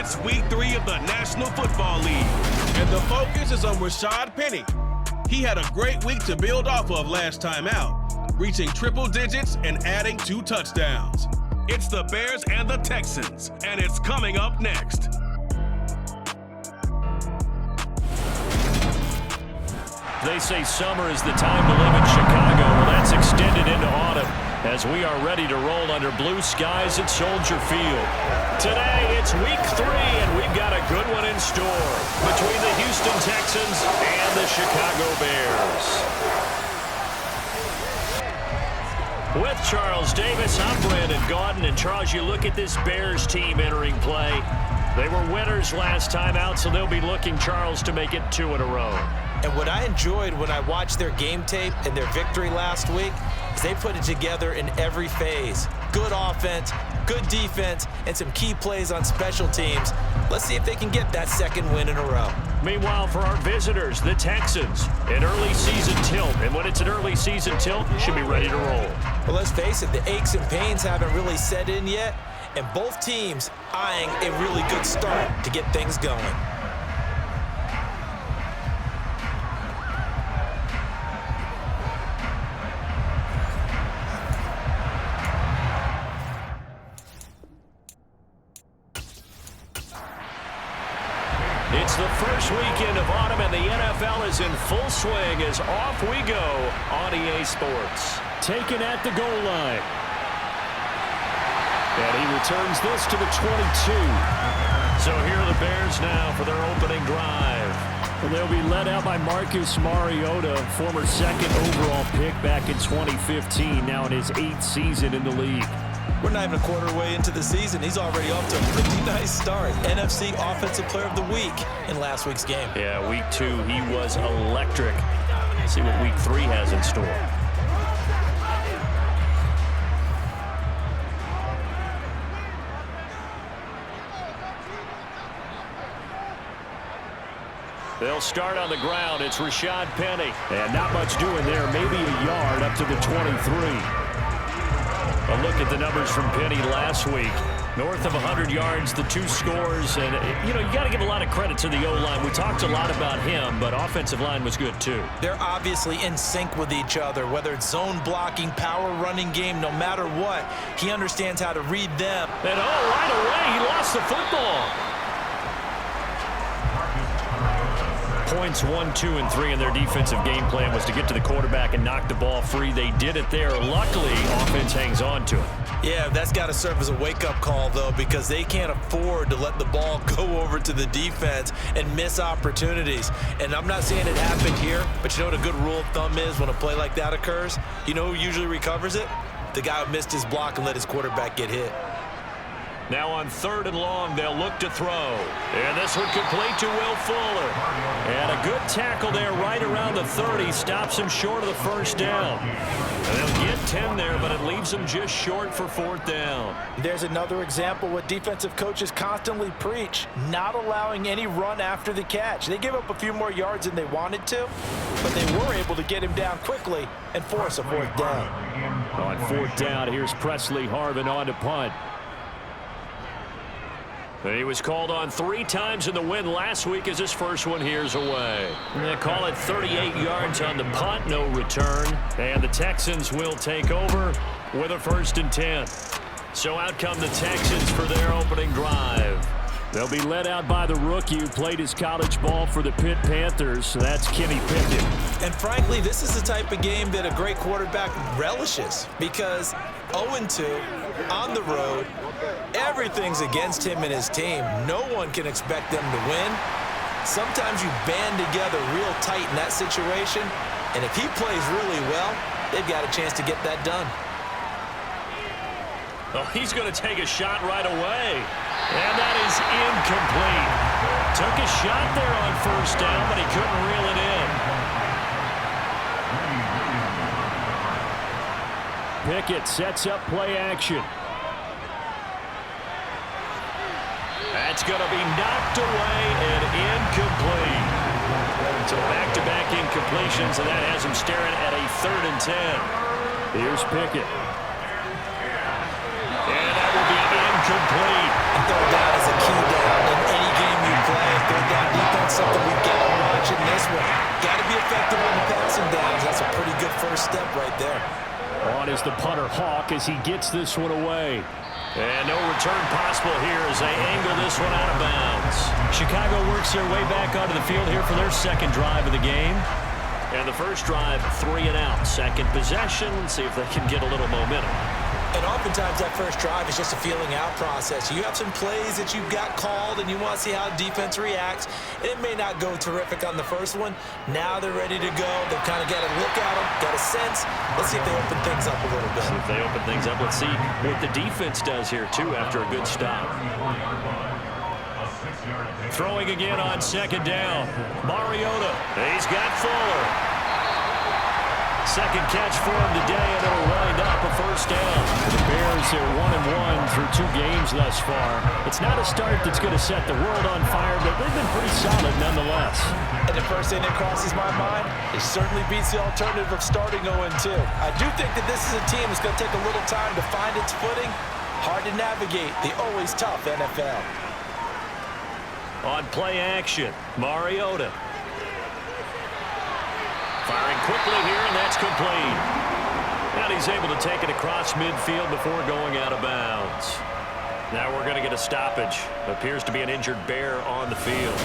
It's week 3 of the National Football League, and the focus is on Rashad Penny. He had a great week to build off of last time out, reaching triple digits and adding 2 touchdowns. It's the Bears and the Texans, and it's coming up next. They say summer is the time to live in Chicago. Well, that's extended into autumn as we are ready to roll under blue skies at Soldier Field. Today, it's week 3, and we've got a good one in store between the Houston Texans and the Chicago Bears. With Charles Davis, I'm Brandon Gaudin. And Charles, you look at this Bears team entering play. They were winners last time out, so they'll be looking, Charles, to make it 2 in a row. And what I enjoyed when I watched their game tape and their victory last week is they put it together in every phase. Good offense, good defense, and some key plays on special teams. Let's see if they can get that 2nd win in a row. Meanwhile, for our visitors, the Texans, an early season tilt. And when it's an early season tilt, you should be ready to roll. Well, let's face it, the aches and pains haven't really set in yet, and both teams eyeing a really good start to get things going. It's the first weekend of autumn, and the NFL is in full swing as off we go on EA Sports. Taken at the goal line. And he returns this to the 22. So here are the Bears now for their opening drive. And they'll be led out by Marcus Mariota, former 2nd overall pick back in 2015, now in his 8th season in the league. We're not even a quarter way into the season. He's already off to a pretty nice start. NFC Offensive Player of the Week in last week's game. Yeah, week 2, he was electric. Let's see what week 3 has in store. They'll start on the ground. It's Rashad Penny. And not much doing there. Maybe a yard up to the 23. A look at the numbers from Penny last week. North of 100 yards, the 2 scores. And, you got to give a lot of credit to the O-line. We talked a lot about him, but offensive line was good too. They're obviously in sync with each other, whether it's zone blocking, power running game, no matter what. He understands how to read them. And, right away, he lost the football. Points 1, 2, and 3 in their defensive game plan was to get to the quarterback and knock the ball free. They did it there. Luckily, offense hangs on to it. Yeah, that's got to serve as a wake-up call, though, because they can't afford to let the ball go over to the defense and miss opportunities. And I'm not saying it happened here, but you know what a good rule of thumb is when a play like that occurs? You know who usually recovers it? The guy who missed his block and let his quarterback get hit. Now on 3rd and long, they'll look to throw. And this one complete to Will Fuller. And a good tackle there right around the 30. Stops him short of the 1st down. And they'll get 10 there, but it leaves them just short for 4th down. There's another example what defensive coaches constantly preach, not allowing any run after the catch. They gave up a few more yards than they wanted to, but they were able to get him down quickly and force a 4th down. On 4th down, here's Presley Harvin on to punt. He was called on 3 times in the win last week as his first one here's away. They call it 38 yards on the punt, no return. And the Texans will take over with a 1st and 10. So out come the Texans for their opening drive. They'll be led out by the rookie who played his college ball for the Pitt Panthers, so that's Kenny Pickett. And frankly, this is the type of game that a great quarterback relishes because 0-2 on the road, everything's against him and his team. No one can expect them to win. Sometimes you band together real tight in that situation, and if he plays really well, they've got a chance to get that done. Oh, he's going to take a shot right away. And that is incomplete. Took a shot there on 1st down, but he couldn't reel it in. Pickett sets up play action. That's going to be knocked away and incomplete. So back-to-back incompletions, and that has him staring at a 3rd and 10. Here's Pickett. And that will be incomplete. Third down is a key down, and first step right there. On is the punter Hawk as he gets this one away. And no return possible here as they angle this one out of bounds. Chicago works their way back onto the field here for their second drive of the game. And the first drive, 3 and out. Second possession. Let's see if they can get a little momentum. And oftentimes that first drive is just a feeling out process. You have some plays that you've got called and you want to see how defense reacts. It may not go terrific on the first one. Now they're ready to go. They've kind of got a look at them, got a sense. Let's see if they open things up a little bit. See if they open things up. Let's see what the defense does here, too, after a good stop. Throwing again on second down. Mariota. He's got Fuller. Second catch for him today, and it'll wind up a first down. The Bears are 1-1 through 2 games thus far. It's not a start that's going to set the world on fire, but they've been pretty solid nonetheless. And the first thing that crosses my mind, it certainly beats the alternative of starting 0-2. I do think that this is a team that's going to take a little time to find its footing. Hard to navigate the always tough NFL. On play action, Mariota. Firing quickly here, and that's complete. And he's able to take it across midfield before going out of bounds. Now we're going to get a stoppage. Appears to be an injured Bear on the field.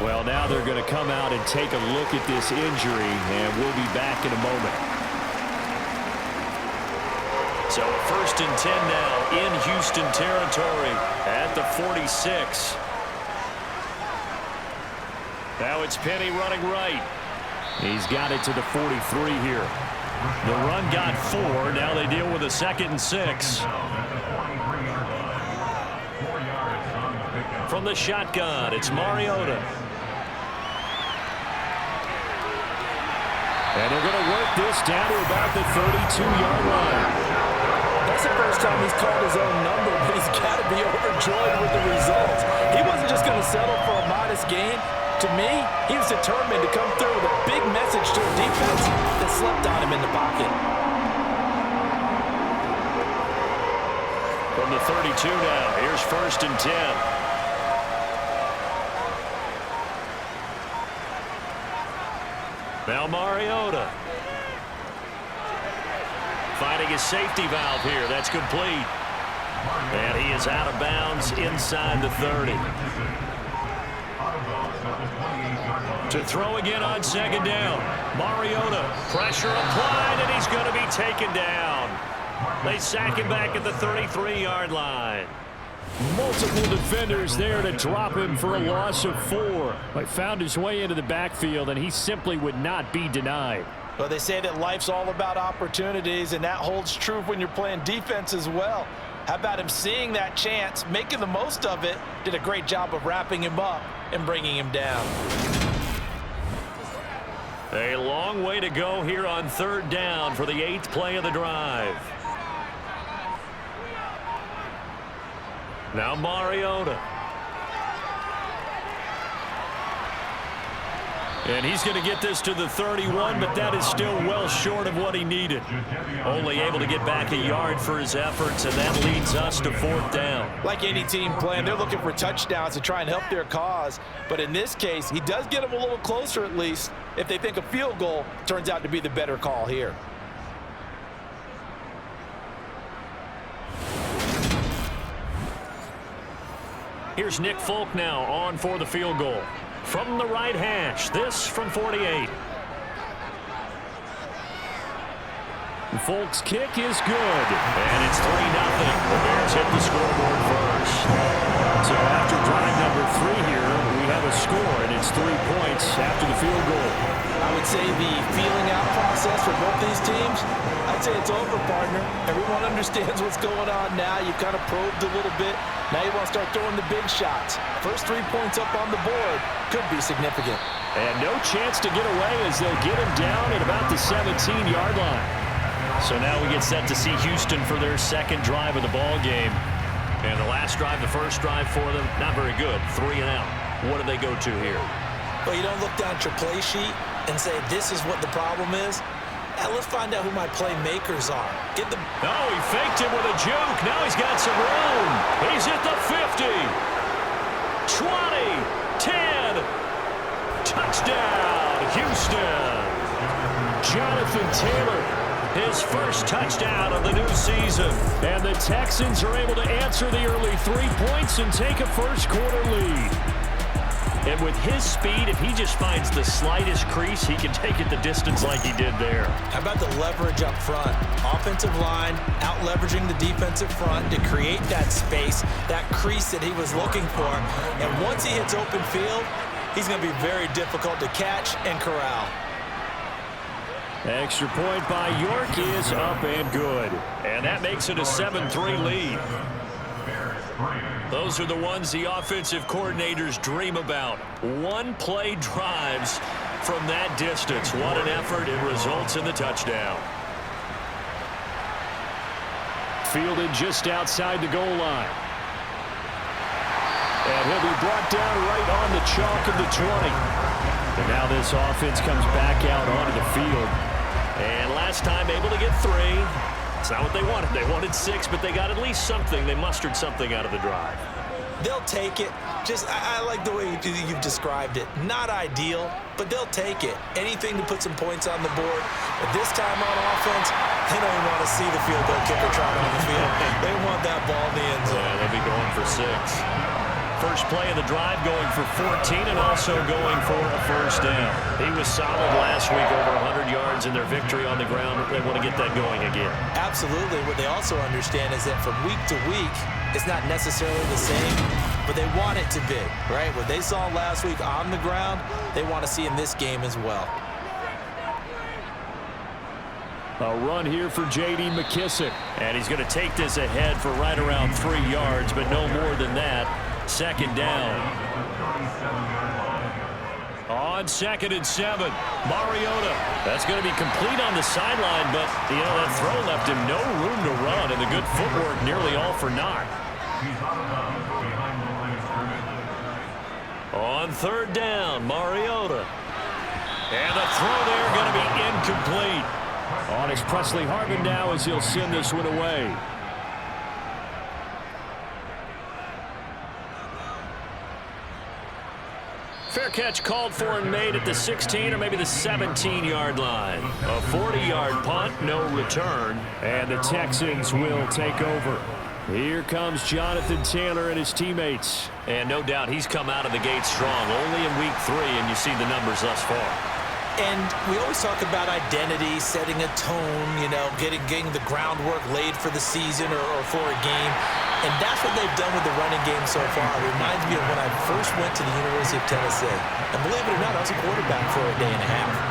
Well, now they're going to come out and take a look at this injury, and we'll be back in a moment. So 1st and 10 now in Houston territory at the 46. Now it's Penny running right. He's got it to the 43 here. The run got 4. Now they deal with a 2nd and 6. From the shotgun, it's Mariota. And they're going to work this down to about the 32-yard line. That's the first time he's called his own number, but he's got to be overjoyed with the results. He wasn't just going to settle for a modest gain. To me, he was determined to come through with a big message to a defense that slept on him in the pocket. From the 32 now, here's 1st and 10. Now Mariota. Finding his safety valve here. That's complete. And he is out of bounds inside the 30. To throw again on second down. Mariota, pressure applied, and he's going to be taken down. They sack him back at the 33-yard line. Multiple defenders there to drop him for a loss of 4. He found his way into the backfield, and he simply would not be denied. Well, they say that life's all about opportunities, and that holds true when you're playing defense as well. How about him seeing that chance, making the most of it, did a great job of wrapping him up and bringing him down. A long way to go here on 3rd down for the 8th play of the drive. Now Mariota. And he's going to get this to the 31, but that is still well short of what he needed. Only able to get back a yard for his efforts, and that leads us to 4th down. Like any team playing, they're looking for touchdowns to try and help their cause. But in this case, he does get them a little closer at least if they think a field goal turns out to be the better call here. Here's Nick Folk now on for the field goal. From the right hash, this from 48. Folk's kick is good, and it's 3-0. The Bears hit the scoreboard first. So after drive number 3 here, we have a score, and it's 3 points after the field goal. I would say the feeling out process for both these teams, I'd say it's over, partner. Everyone understands what's going on now. You kind of probed a little bit. Now you want to start throwing the big shots. First 3 points up on the board could be significant. And no chance to get away as they'll get him down at about the 17-yard line. So now we get set to see Houston for their 2nd drive of the ball game. And the last drive, the first drive for them, not very good. 3 and out. What do they go to here? Well, you don't look down at your play sheet and say, this is what the problem is. Now let's find out who my playmakers are. Get the... Oh, he faked him with a juke. Now he's got some room. He's at the 50. 20. 10. Touchdown, Houston. Jonathan Taylor, his first touchdown of the new season. And the Texans are able to answer the early 3 points and take a first-quarter lead. And with his speed, if he just finds the slightest crease, he can take it the distance like he did there. How about the leverage up front? Offensive line out-leveraging the defensive front to create that space, that crease that he was looking for. And once he hits open field, he's going to be very difficult to catch and corral. Extra point by York is up and good. And that makes it a 7-3 lead. Those are the ones the offensive coordinators dream about. One-play drives from that distance. What an effort. It results in the touchdown. Fielded just outside the goal line. And he'll be brought down right on the chalk of the 20. And now this offense comes back out onto the field. And last time able to get 3. It's not what they wanted. They wanted 6, but they got at least something. They mustered something out of the drive. They'll take it. I like the way you've described it. Not ideal, but they'll take it. Anything to put some points on the board. But this time on offense, they don't even want to see the field goal kicker trotting on the field. They want that ball in the end zone. Yeah, they'll be going for 6. First play of the drive going for 14 and also going for a first down. He was solid last week, over 100 yards in their victory on the ground. They want to get that going again. Absolutely. What they also understand is that from week to week, it's not necessarily the same, but they want it to be, right? What they saw last week on the ground, they want to see in this game as well. A run here for J.D. McKissick. And he's going to take this ahead for right around 3 yards, but no more than that. Second down. On 2nd and 7, Mariota. That's going to be complete on the sideline, but, that throw left him no room to run, and the good footwork nearly all for naught. On 3rd down, Mariota. And the throw there going to be incomplete. On is Presley Harvin now as he'll send this one away. Fair catch called for and made at the 16 or maybe the 17-yard line. A 40-yard punt, no return, and the Texans will take over. Here comes Jonathan Taylor and his teammates. And no doubt he's come out of the gate strong, only in week 3, and you see the numbers thus far. And we always talk about identity, setting a tone, getting the groundwork laid for the season or for a game. And that's what they've done with the running game so far. It reminds me of when I first went to the University of Tennessee. And believe it or not, I was a quarterback for a day and a half.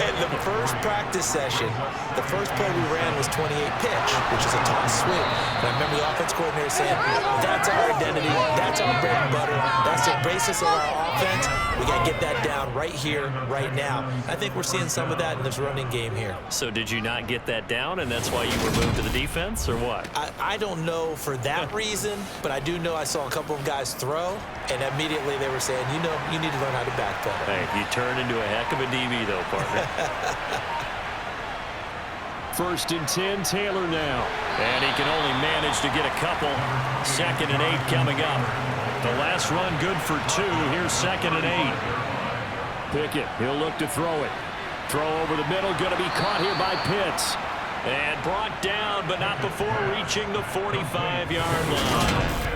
And the first practice session, the first play we ran was 28 pitch, which is a toss sweep. And I remember the offense coordinator saying, that's our identity, that's our bread and butter, that's the basis of our offense. We got to get that down right here, right now. I think we're seeing some of that in this running game here. So did you not get that down, and that's why you were moved to the defense, or what? I don't know for that reason, but I do know I saw a couple of guys throw, and immediately they were saying, you need to learn how to backpedal. Hey, you turned into a heck of a DB, though, partner. 1st and 10, Taylor now. And he can only manage to get a couple. 2nd and 8 coming up. The last run good for 2. Here's 2nd and 8. Pickett, he'll look to throw it. Throw over the middle, going to be caught here by Pitts. And brought down, but not before reaching the 45-yard line.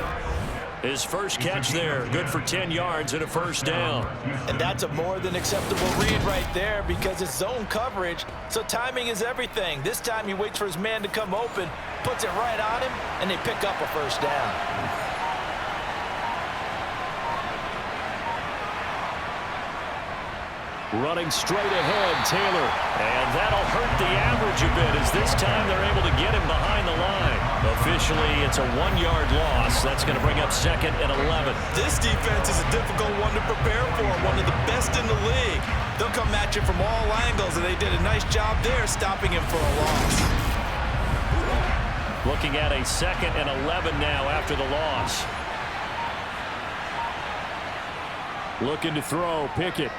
His first catch there, good for 10 yards and a first down. And that's a more than acceptable read right there because it's zone coverage, so timing is everything. This time he waits for his man to come open, puts it right on him, and they pick up a first down. Running straight ahead, Taylor. And that'll hurt the average a bit as this time they're able to get him behind the line. Officially, it's a 1-yard loss. That's going to bring up 2nd and 11. This defense is a difficult one to prepare for, one of the best in the league. They'll come at you from all angles, and they did a nice job there stopping him for a loss. Looking at a 2nd and 11 now after the loss. Looking to throw, Pickett.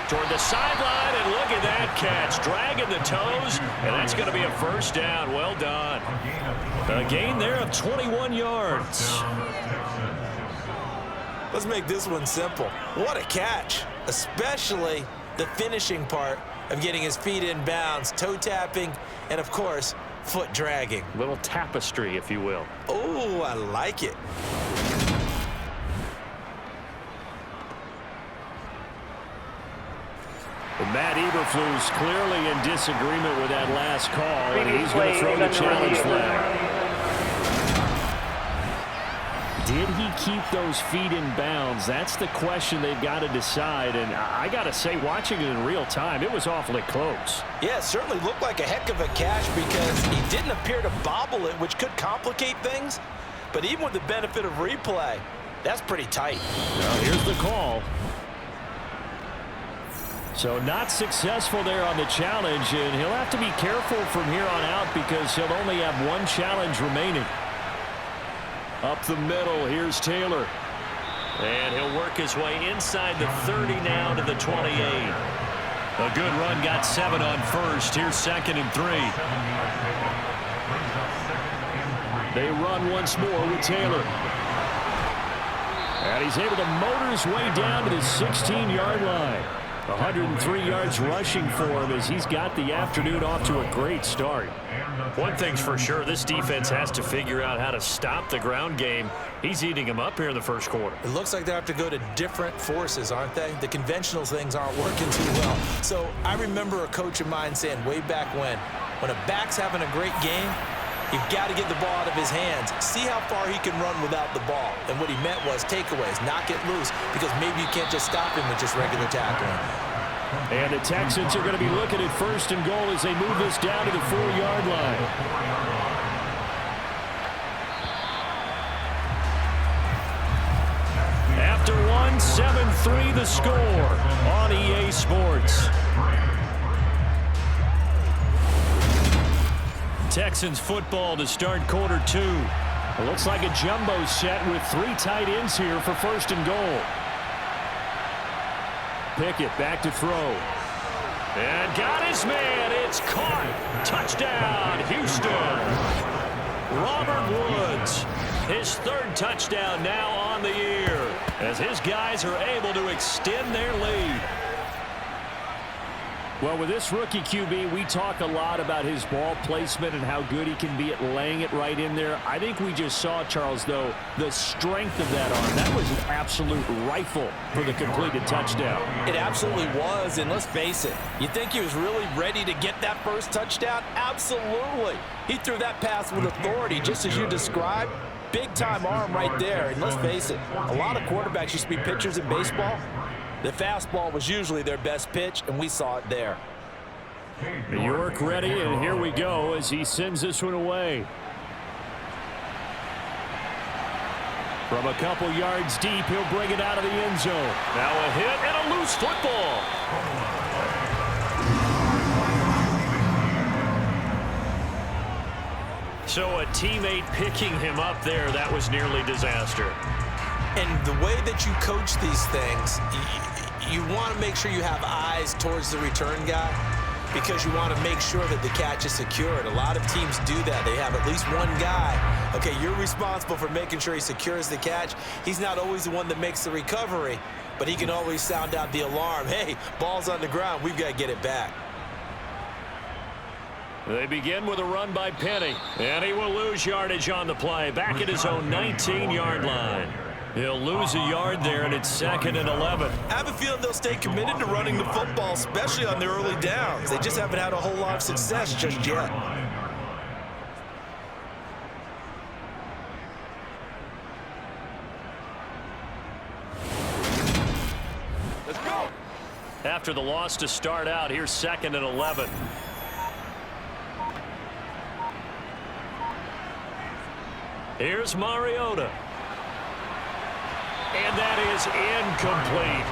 Toward the sideline, and look at that catch. Dragging the toes, and that's going to be a first down. Well done. A gain there of 21 yards. Let's make this one simple. What a catch, especially the finishing part of getting his feet in bounds, toe tapping, and of course, foot dragging. Little tapestry, if you will. Oh, I like it. Matt Eberflus clearly in disagreement with that last call, and he's going to throw the challenge flag. Did he keep those feet in bounds? That's the question they've got to decide, and I got to say, watching it in real time, it was awfully close. Yeah, it certainly looked like a heck of a catch because he didn't appear to bobble it, which could complicate things, but even with the benefit of replay, that's pretty tight. Now, here's the call. So not successful there on the challenge, and he'll have to be careful from here on out because he'll only have one challenge remaining. Up the middle, here's Taylor. And he'll work his way inside the 30 now to the 28. A good run, got 7 on first. Here's 2nd and 3. They run once more with Taylor. And he's able to motor his way down to the 16-yard line. 103 yards rushing for him as he's got the afternoon off to a great start. One thing's for sure, this defense has to figure out how to stop the ground game. He's eating him up here in the first quarter. It looks like they have to go to different forces, aren't they? The conventional things aren't working too well. So I remember a coach of mine saying way back when a back's having a great game, you've got to get the ball out of his hands. See how far he can run without the ball. And what he meant was takeaways, knock it loose, because maybe you can't just stop him with just regular tackling. And the Texans are going to be looking at 1st and goal as they move this down to the 4-yard line. After one, 7-3 the score on EA Sports. Texans football to start quarter 2. It looks like a jumbo set with 3 tight ends here for 1st and goal. Pickett back to throw. And got his man. It's caught. Touchdown, Houston. Robert Woods, his 3rd touchdown now on the year as his guys are able to extend their lead. Well, with this rookie QB, we talk a lot about his ball placement and how good he can be at laying it right in there. I think we just saw, Charles, though, the strength of that arm. That was an absolute rifle for the completed touchdown. It absolutely was, and let's face it, you think he was really ready to get that first touchdown? Absolutely. He threw that pass with authority, just as you described. Big-time arm right there, and let's face it, a lot of quarterbacks used to be pitchers in baseball. The fastball was usually their best pitch, and we saw it there. York ready, and here we go as he sends this one away. From a couple yards deep, he'll bring it out of the end zone. Now a hit and a loose football. So a teammate picking him up there, that was nearly disaster. And the way that you coach these things, you want to make sure you have eyes towards the return guy because you want to make sure that the catch is secured. A lot of teams do that. They have at least one guy. Okay, you're responsible for making sure he secures the catch. He's not always the one that makes the recovery, but he can always sound out the alarm. Hey, ball's on the ground. We've got to get it back. They begin with a run by Penny, and he will lose yardage on the play. Back at his own 19-yard line. He'll lose a yard there, and it's 2nd and 11. I have a feeling they'll stay committed to running the football, especially on their early downs. They just haven't had a whole lot of success just yet. Let's go. After the loss to start out, here's 2nd and 11. Here's Mariota. And that is incomplete.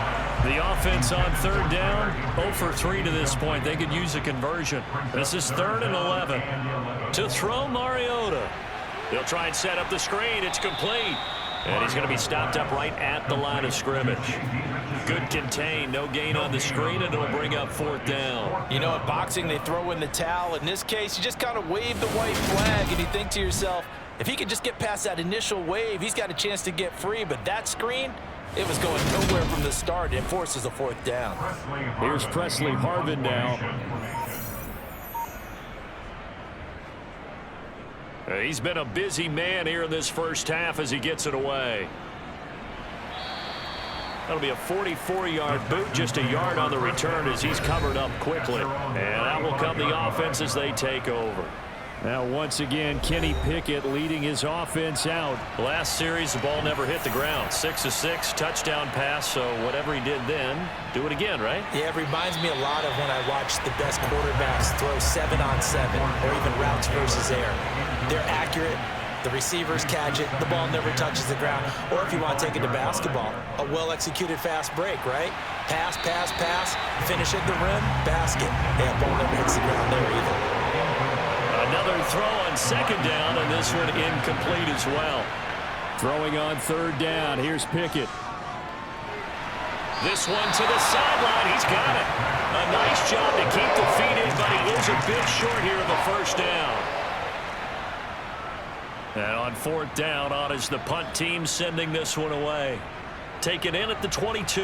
The offense on 3rd down, 0 for 3 to this point. They could use a conversion. This is 3rd and 11. To throw Mariota. He'll try and set up the screen. It's complete. And he's going to be stopped up right at the line of scrimmage. Good contain. No gain on the screen, and it'll bring up 4th down. You know, in boxing, they throw in the towel. In this case, you just kind of wave the white flag, and you think to yourself, if he could just get past that initial wave, he's got a chance to get free. But that screen, It was going nowhere from the start and forces a fourth down. Here's Presley Harvin now. He's been a busy man here in this first half as he gets it away. That'll be a 44-yard boot, just a yard on the return as he's covered up quickly. And that will come the offense as they take over. Now, once again, Kenny Pickett leading his offense out. Last series, the ball never hit the ground. 6 of 6, touchdown pass, so whatever he did then, do it again, right? Yeah, it reminds me a lot of when I watched the best quarterbacks throw 7-on-7 or even routes versus air. They're accurate. The receivers catch it. The ball never touches the ground. Or if you want to take it to basketball, a well-executed fast break, right? Pass, pass, pass, finish at the rim, basket. Yeah, ball never hits the ground there either. Another throw on second down, and this one incomplete as well. Throwing on third down. Here's Pickett. This one to the sideline. He's got it. A nice job to keep the feet in, but he is a bit short here of the first down. And on fourth down, on is the punt team sending this one away. Taken in at the 22.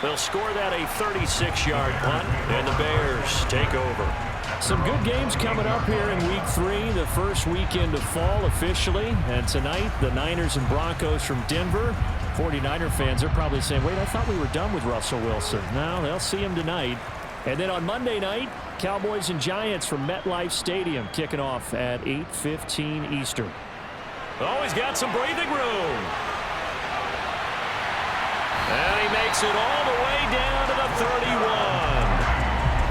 They'll score that a 36-yard punt, and the Bears take over. Some good games coming up here in Week 3, the first weekend of fall officially. And tonight, the Niners and Broncos from Denver. 49er fans are probably saying, wait, I thought we were done with Russell Wilson. No, they'll see him tonight. And then on Monday night, Cowboys and Giants from MetLife Stadium kicking off at 8:15 Eastern. Oh, he's got some breathing room. And he makes it all the way down to the 31.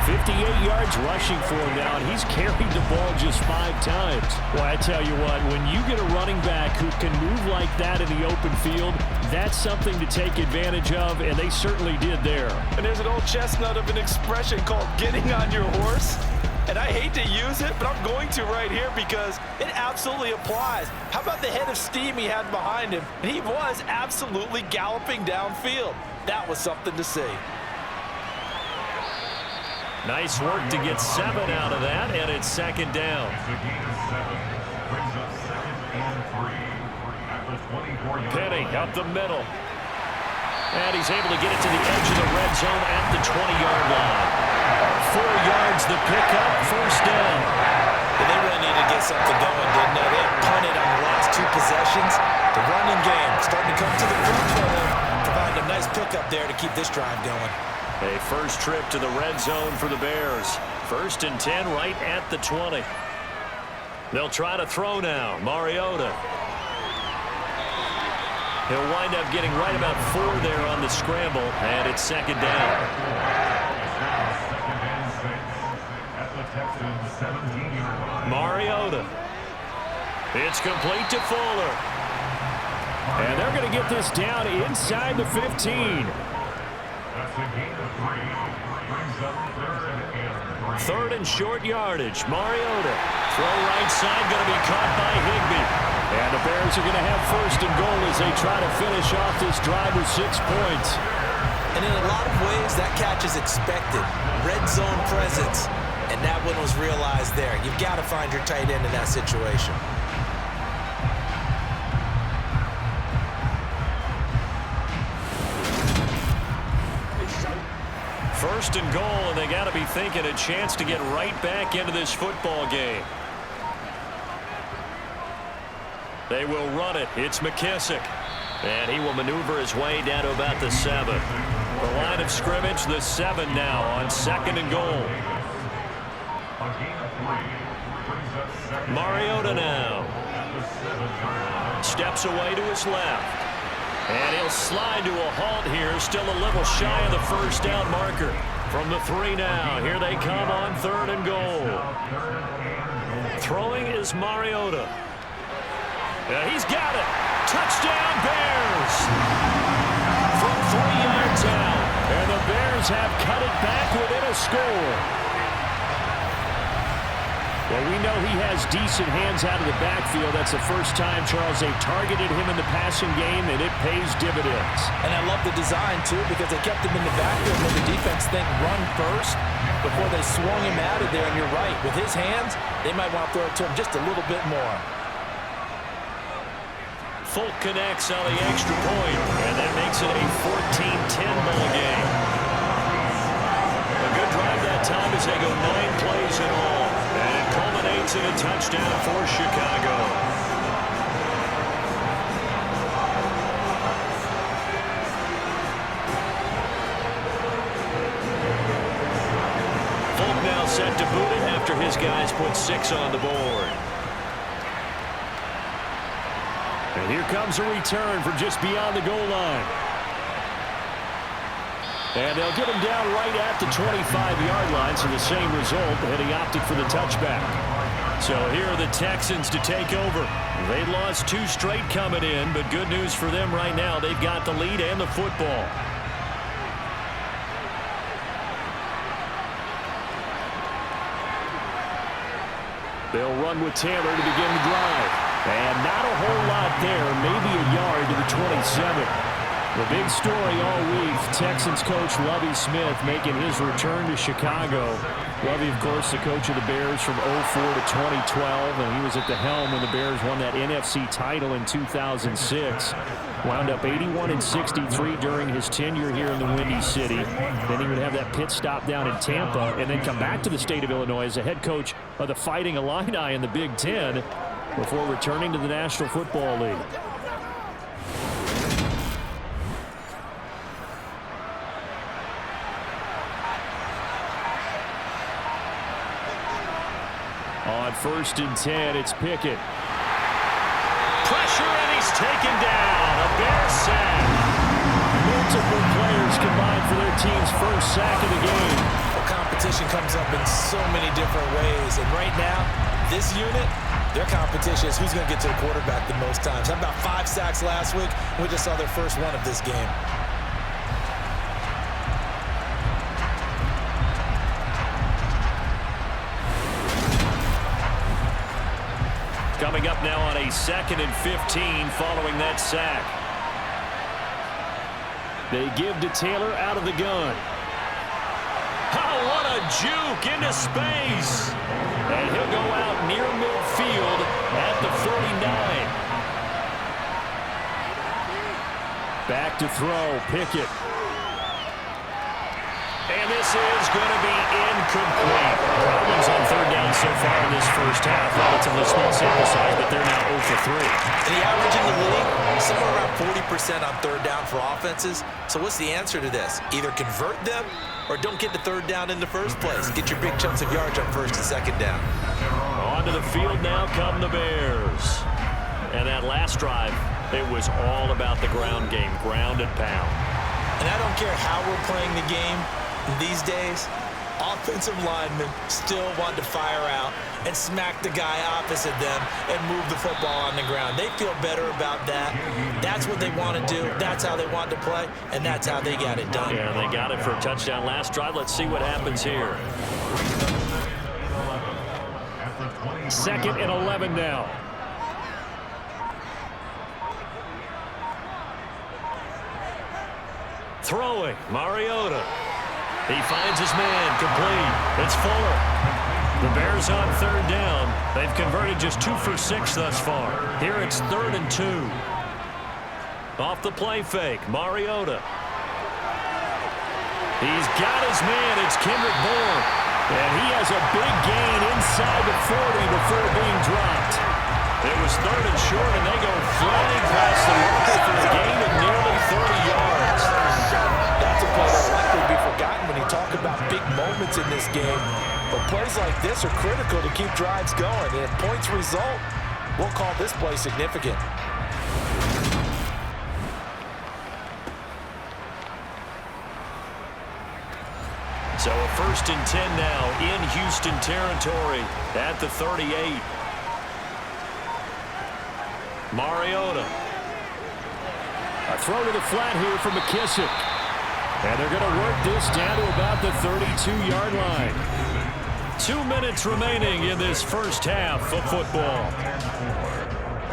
58 yards rushing for him now, and he's carried the ball just 5 times. Well, I tell you what, when you get a running back who can move like that in the open field, that's something to take advantage of, and they certainly did there. And there's an old chestnut of an expression called getting on your horse. And I hate to use it, but I'm going to right here because it absolutely applies. How about the head of steam he had behind him? And he was absolutely galloping downfield. That was something to see. Nice work to get 7 out of that, and it's second down. Penny up the middle. And he's able to get it to the edge of the red zone at the 20-yard line. 4 yards the pickup, first down. And they really needed to get something going, didn't they? They punted on the last 2 possessions. The running game starting to come to the front for them, providing a nice pickup there to keep this drive going. A first trip to the red zone for the Bears. 1st and 10 right at the 20. They'll try to throw now. Mariota. He'll wind up getting right about 4 there on the scramble, and it's second down. Mariota. It's complete to Fuller. And they're going to get this down inside the 15. 3rd and short yardage. Mariota. Throw right side, going to be caught by Higbee. And the Bears are going to have 1st and goal as they try to finish off this drive with 6 points. And in a lot of ways, that catch is expected. Red zone presence. And that one was realized there. You've got to find your tight end in that situation. First and goal, and they got to be thinking a chance to get right back into this football game. They will run it. It's McKissick. And he will maneuver his way down to about the 7. The line of scrimmage, the 7 now on 2nd and goal. Mariota now. Steps away to his left. And he'll slide to a halt here, still a little shy of the first down marker. From the 3 now, here they come on 3rd and goal. Throwing is Mariota. He's got it. Touchdown Bears. From 3 yards out. And the Bears have cut it back within a score. Well, we know he has decent hands out of the backfield. That's the first time, Charles, they targeted him in the passing game, and it pays dividends. And I love the design, too, because they kept him in the backfield when the defense think run first before they swung him out of there. And you're right. With his hands, they might want to throw it to him just a little bit more. Folk connects on the extra point, and that makes it a 14-10 ball game. A good drive that time as they go 9 plays in all, and it culminates in a touchdown for Chicago. Folk now set to boot it after his guys put 6 on the board. And here comes a return from just beyond the goal line. And they'll get him down right at the 25-yard line, so the same result, and he opted for the touchback. So here are the Texans to take over. They lost 2 straight coming in, but good news for them right now. They've got the lead and the football. They'll run with Taylor to begin the drive. And not a whole lot there, maybe a yard to the 27. The big story all week, Texans coach Lovie Smith making his return to Chicago. Lovie, of course, the coach of the Bears from 2004 to 2012, and he was at the helm when the Bears won that NFC title in 2006. Wound up 81-63 during his tenure here in the Windy City. Then he would have that pit stop down in Tampa and then come back to the state of Illinois as the head coach of the Fighting Illini in the Big Ten before returning to the National Football League. On 1st and 10, it's Pickett. Pressure, and he's taken down. A Bear sack. Multiple players combined for their team's first sack of the game. Well, competition comes up in so many different ways. And right now, this unit, their competition is who's going to get to the quarterback the most times. How about 5 sacks last week? We just saw their first one of this game. Coming up now on a 2nd and 15 following that sack. They give to Taylor out of the gun. Oh, what a juke into space. And he'll go out near midfield at the 49. Back to throw, Pickett. And this is going to be incomplete. Problems on 3rd down so far in this first half. Relatively small sample size, but they're now 0 for 3. The average in the league, somewhere around 40% on 3rd down for offenses. So what's the answer to this? Either convert them or don't get to 3rd down in the first place. Get your big chunks of yards on 1st and 2nd down. Onto the field now come the Bears. And that last drive, it was all about the ground game, ground and pound. And I don't care how we're playing the game these days, offensive linemen still want to fire out and smack the guy opposite them and move the football on the ground. They feel better about that. That's what they want to do. That's how they want to play, and that's how they got it done. Yeah, they got it for a touchdown last drive. Let's see what happens here. 2nd and 11 now. Throwing, Mariota. He finds his man, complete. It's Fuller. The Bears on 3rd down. They've converted just 2 for 6 thus far. Here it's 3rd and 2. Off the play fake, Mariota. He's got his man. It's Kendrick Bourne. And he has a big gain inside the 40 before being dropped. It was 3rd and short, and they go flying past the marker for a gain of nearly 30 yards. That's a play that'll likely be forgotten when you talk about big moments in this game. But plays like this are critical to keep drives going. And if points result, we'll call this play significant. So a 1st and 10 now in Houston territory at the 38. Mariota. A throw to the flat here from McKissick. And they're going to work this down to about the 32-yard line. 2 minutes remaining in this first half of football.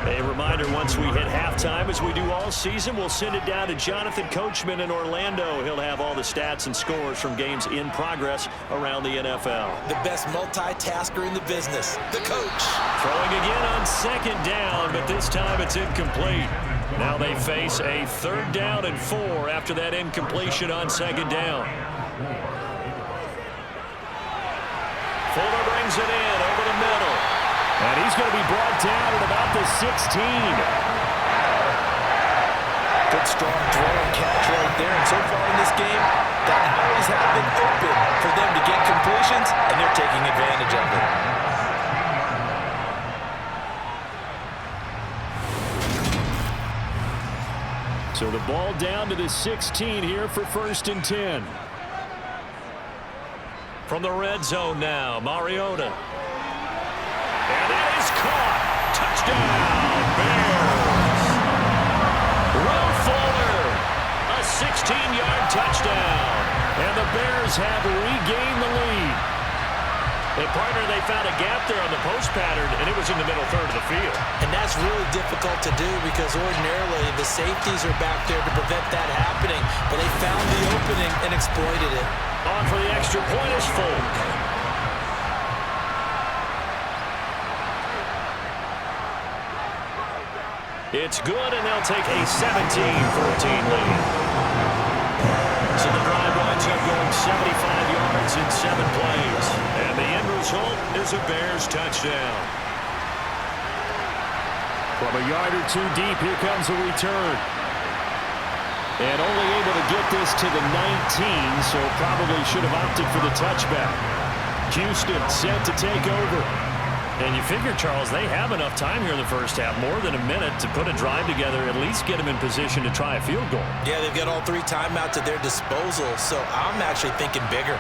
A reminder, once we hit halftime, as we do all season, we'll send it down to Jonathan Coachman in Orlando. He'll have all the stats and scores from games in progress around the NFL. The best multitasker in the business, the coach. Throwing again on second down, but this time it's incomplete. Now they face a 3rd down and 4 after that incompletion on second down. Fuller brings it in over the middle. And he's going to be brought down at about the 16. Good strong throw and catch right there. And so far in this game, that always have been open for them to get completions, and they're taking advantage of it. So the ball down to the 16 here for 1st and 10. From the red zone now, Mariota. And that is caught. Touchdown, Bears. Will Fuller, a 16-yard touchdown. And the Bears have regained the lead. And partner, they found a gap there on the post pattern, and it was in the middle third of the field. And that's really difficult to do because ordinarily the safeties are back there to prevent that happening. But they found the opening and exploited it. On for the extra point is Folk. It's good, and they'll take a 17-14 lead. So the drive winds up going 75 yards in 7 plays. And the end result is a Bears touchdown. From a yard or 2 deep, here comes a return. And only able to get this to the 19, so probably should have opted for the touchback. Houston set to take over. And you figure, Charles, they have enough time here in the first half, more than a minute, to put a drive together, at least get them in position to try a field goal. Yeah, they've got all 3 timeouts at their disposal, so I'm actually thinking bigger.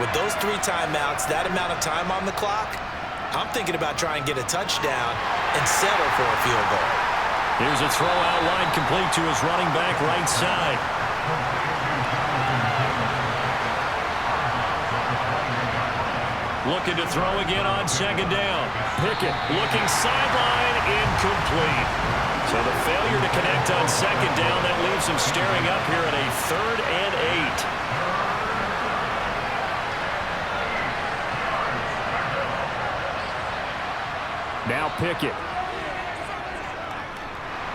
With those 3 timeouts, that amount of time on the clock, I'm thinking about trying to get a touchdown and settle for a field goal. Here's a throw out wide, complete to his running back right side. Looking to throw again on second down. Pickett looking sideline, incomplete. So the failure to connect on second down, that leaves him staring up here at a 3rd and 8. Now Pickett.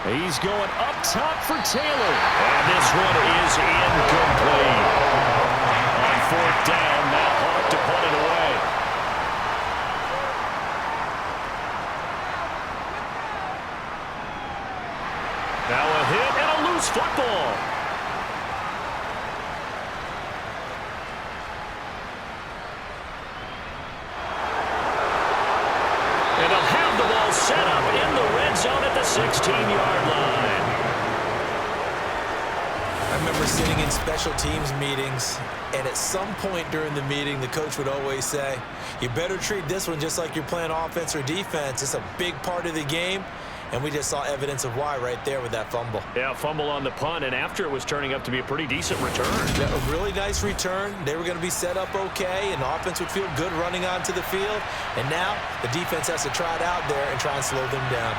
He's going up top for Taylor. And this one is incomplete. On 4th down, Matt Hart to punt it away. Now a hit and a loose football. And they'll have the ball set up in the red zone at the 16-yard line. I remember sitting in special teams meetings, and at some point during the meeting, the coach would always say, you better treat this one just like you're playing offense or defense. It's a big part of the game. And we just saw evidence of why right there with that fumble. Yeah, fumble on the punt, and after it was turning up to be a pretty decent return. Yeah, a really nice return. They were going to be set up okay, and the offense would feel good running onto the field. And now the defense has to try it out there and try and slow them down.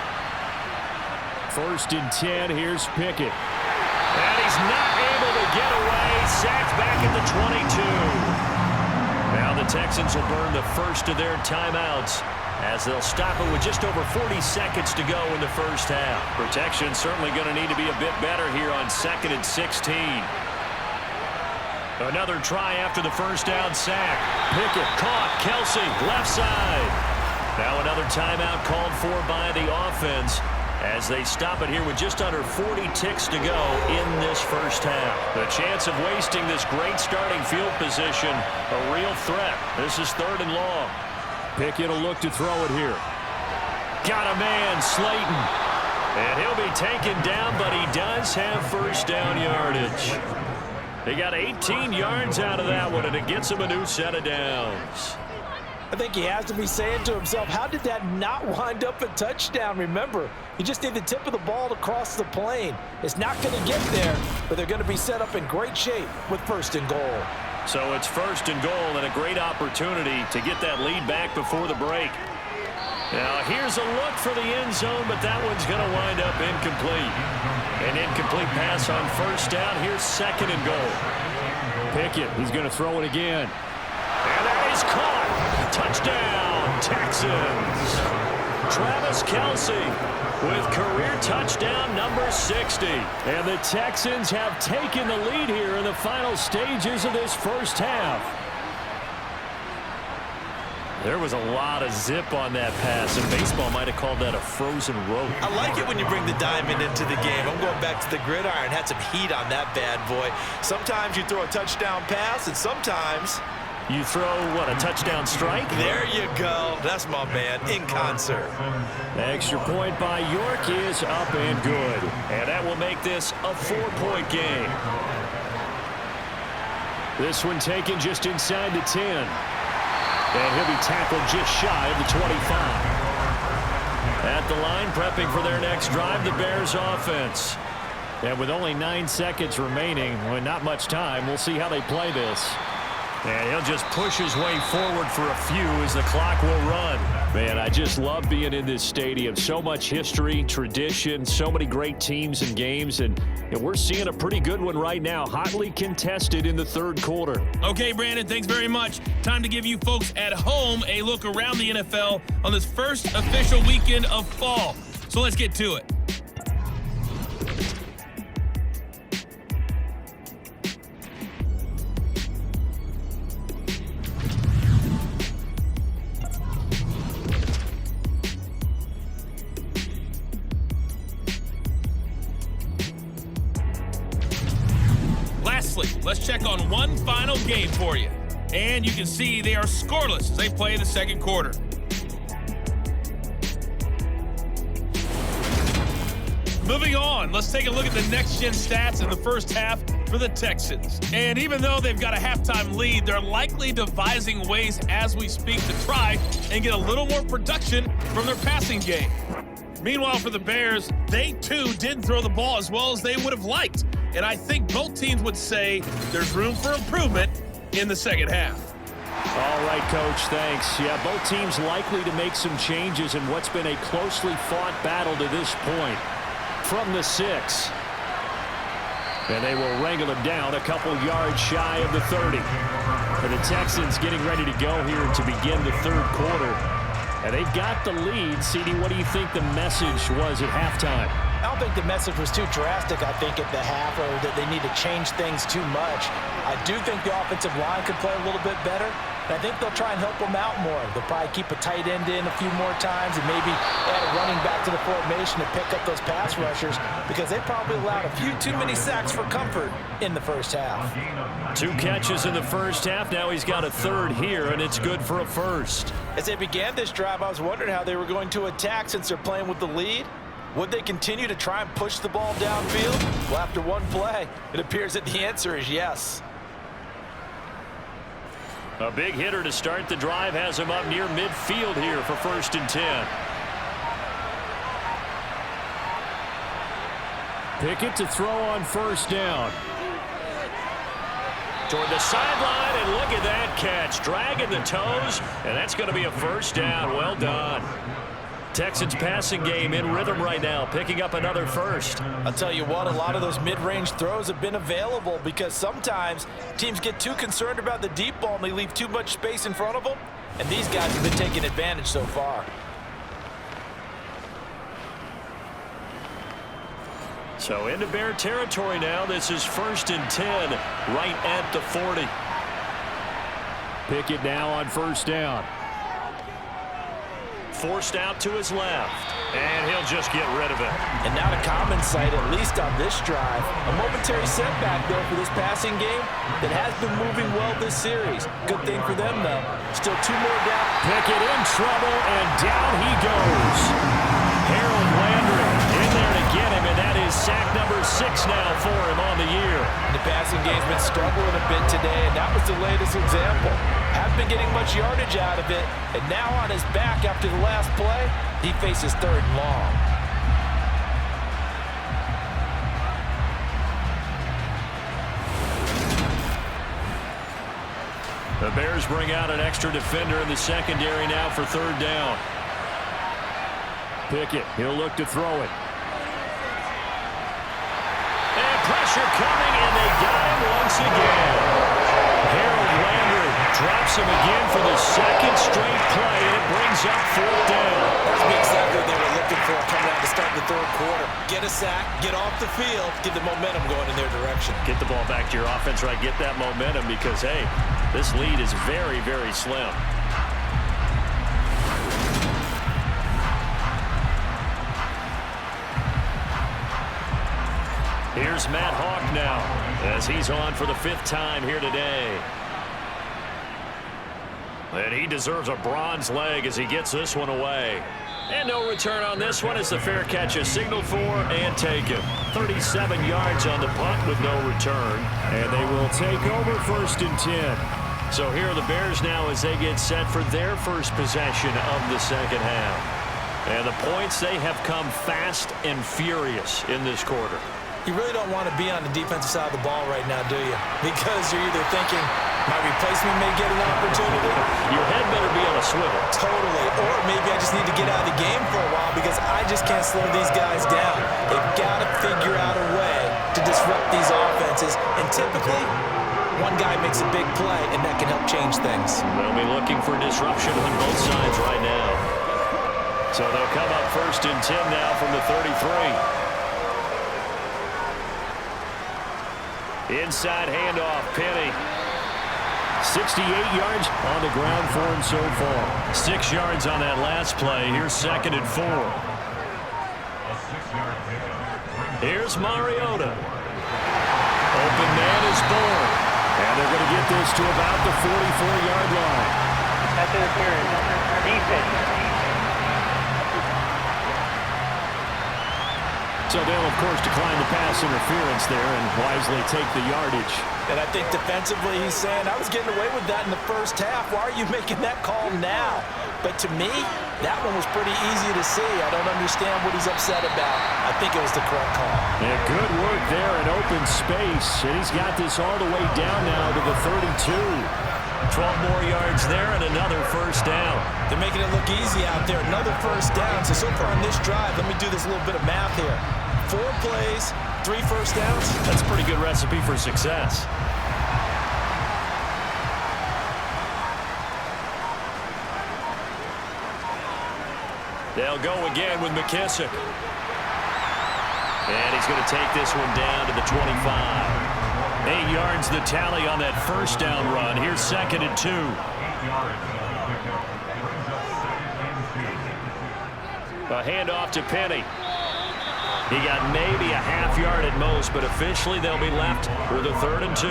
1st and 10, here's Pickett. And he's not able to get away. Sacked back at the 22. Now the Texans will burn the first of their timeouts, as they'll stop it with just over 40 seconds to go in the first half. Protection certainly going to need to be a bit better here on 2nd and 16. Another try after the first down sack. Pickett caught. Kelsey, left side. Now another timeout called for by the offense, as they stop it here with just under 40 ticks to go in this first half. The chance of wasting this great starting field position, a real threat. This is 3rd and long. Pickett will look to throw it here. Got a man, Slayton. And he'll be taken down, but he does have first down yardage. He got 18 yards out of that one, and it gets him a new set of downs. I think he has to be saying to himself, how did that not wind up a touchdown? Remember, you just need the tip of the ball to cross the plane. It's not going to get there, but they're going to be set up in great shape with 1st and goal. So it's 1st and goal, and a great opportunity to get that lead back before the break. Now here's a look for the end zone, but that one's going to wind up incomplete. An incomplete pass on first down. Here's second and goal. Pickett, he's going to throw it again. And that is caught. Touchdown, Texans. Travis Kelce with career touchdown number 60. And the Texans have taken the lead here in the final stages of this first half. There was a lot of zip on that pass, and baseball might have called that a frozen rope. I like it when you bring the diamond into the game. I'm going back to the gridiron. Had some heat on that bad boy. Sometimes you throw a touchdown pass, and sometimes you throw, what, a touchdown strike? There you go. That's my man, in concert. The extra point by York is up and good. And that will make this a 4-point game. This one taken just inside the 10. And he'll be tackled just shy of the 25. At the line, prepping for their next drive, the Bears offense. And with only 9 seconds remaining, well, not much time, we'll see how they play this. And he'll just push his way forward for a few as the clock will run. Man, I just love being in this stadium. So much history, tradition, so many great teams and games, and we're seeing a pretty good one right now, hotly contested in the third quarter. Okay, Brandon, thanks very much. Time to give you folks at home a look around the NFL on this first official weekend of fall. So let's get to it. Let's check on one final game for you. And you can see they are scoreless as they play the second quarter. Moving on, let's take a look at the next-gen stats in the first half for the Texans. And even though they've got a halftime lead, they're likely devising ways as we speak to try and get a little more production from their passing game. Meanwhile, for the Bears, they too didn't throw the ball as well as they would have liked. And I think both teams would say there's room for improvement in the second half. All right, Coach, thanks. Yeah, both teams likely to make some changes in what's been a closely fought battle to this point. From the 6. And they will wrangle him down a couple yards shy of the 30. And the Texans getting ready to go here to begin the third quarter. And they've got the lead. CD, what do you think the message was at halftime? I don't think the message was too drastic, I think, at the half, or that they need to change things too much. I do think the offensive line could play a little bit better, and I think they'll try and help them out more. They'll probably keep a tight end in a few more times and maybe add a running back to the formation to pick up those pass rushers, because they probably allowed a few too many sacks for comfort in the first half. 2 catches in the first half. Now he's got a third here, and it's good for a first. As they began this drive, I was wondering how they were going to attack since they're playing with the lead. Would they continue to try and push the ball downfield? Well, after one play, it appears that the answer is yes. A big hitter to start the drive has him up near midfield here for 1st and 10. Pickett to throw on first down. Toward the sideline, and look at that catch. Dragging the toes, and that's going to be a first down. Well done. Texans passing game in rhythm right now, picking up another first. I'll tell you what, a lot of those mid-range throws have been available because sometimes teams get too concerned about the deep ball and they leave too much space in front of them, and these guys have been taking advantage so far. So into Bear territory now. This is 1st and 10 right at the 40. Pickett now on first down. Forced out to his left, and he'll just get rid of it. And not a common sight, at least on this drive. A momentary setback, though, for this passing game that has been moving well this series. Good thing for them, though. Still 2 more down. Pickett in trouble, and down he goes. Harold Landry in there to get him, and that is sack number 6 now for him on the year. The passing game's been struggling a bit today, and that was the latest example. Haven't been getting much yardage out of it, and now on his back after the last play, he faces 3rd and long. The Bears bring out an extra defender in the secondary now for 3rd down. Pickett. He'll look to throw it. And pressure coming, and they got him once again. Harold Landry drops him again for the second straight play, and it brings up 4th down. That's exactly what they were looking for coming out to start the third quarter. Get a sack, get off the field, get the momentum going in their direction. Get the ball back to your offense, right? Get that momentum because, hey, this lead is very, very slim. Here's Matt Hawk now as he's on for the 5th time here today. And he deserves a bronze leg as he gets this one away. And no return on this one as the fair catch is signaled for and taken. 37 yards on the punt with no return. And they will take over 1st and 10. So here are the Bears now as they get set for their first possession of the second half. And the points, they have come fast and furious in this quarter. You really don't want to be on the defensive side of the ball right now, do you? Because you're either thinking, my replacement may get an opportunity. Your head better be on a swivel. Totally. Or maybe I just need to get out of the game for a while because I just can't slow these guys down. They've got to figure out a way to disrupt these offenses. And typically, one guy makes a big play, and that can help change things. They'll be looking for disruption on both sides right now. So they'll come up 1st and 10 now from the 33. Inside handoff, Penny. 68 yards on the ground for him so far. 6 yards on that last play. Here's 2nd and 4. Here's Mariota. Open man is born. And they're going to get this to about the 44-yard line. That's interference. Defense. So they'll, of course, decline the pass interference there and wisely take the yardage. And I think defensively he's saying, I was getting away with that in the first half. Why are you making that call now? But to me, that one was pretty easy to see. I don't understand what he's upset about. I think it was the correct call. Yeah, good work there in open space. And he's got this all the way down now to the 32. 12 more yards there and another 1st down. They're making it look easy out there. Another 1st down. So far on this drive, let me do this little bit of math here. 4 plays, 3 1st downs. That's a pretty good recipe for success. They'll go again with McKissick. And he's going to take this one down to the 25. 8 yards the tally on that 1st down run. Here's 2nd and 2. A handoff to Penny. He got maybe a half yard at most, but officially they'll be left with a 3rd and 2.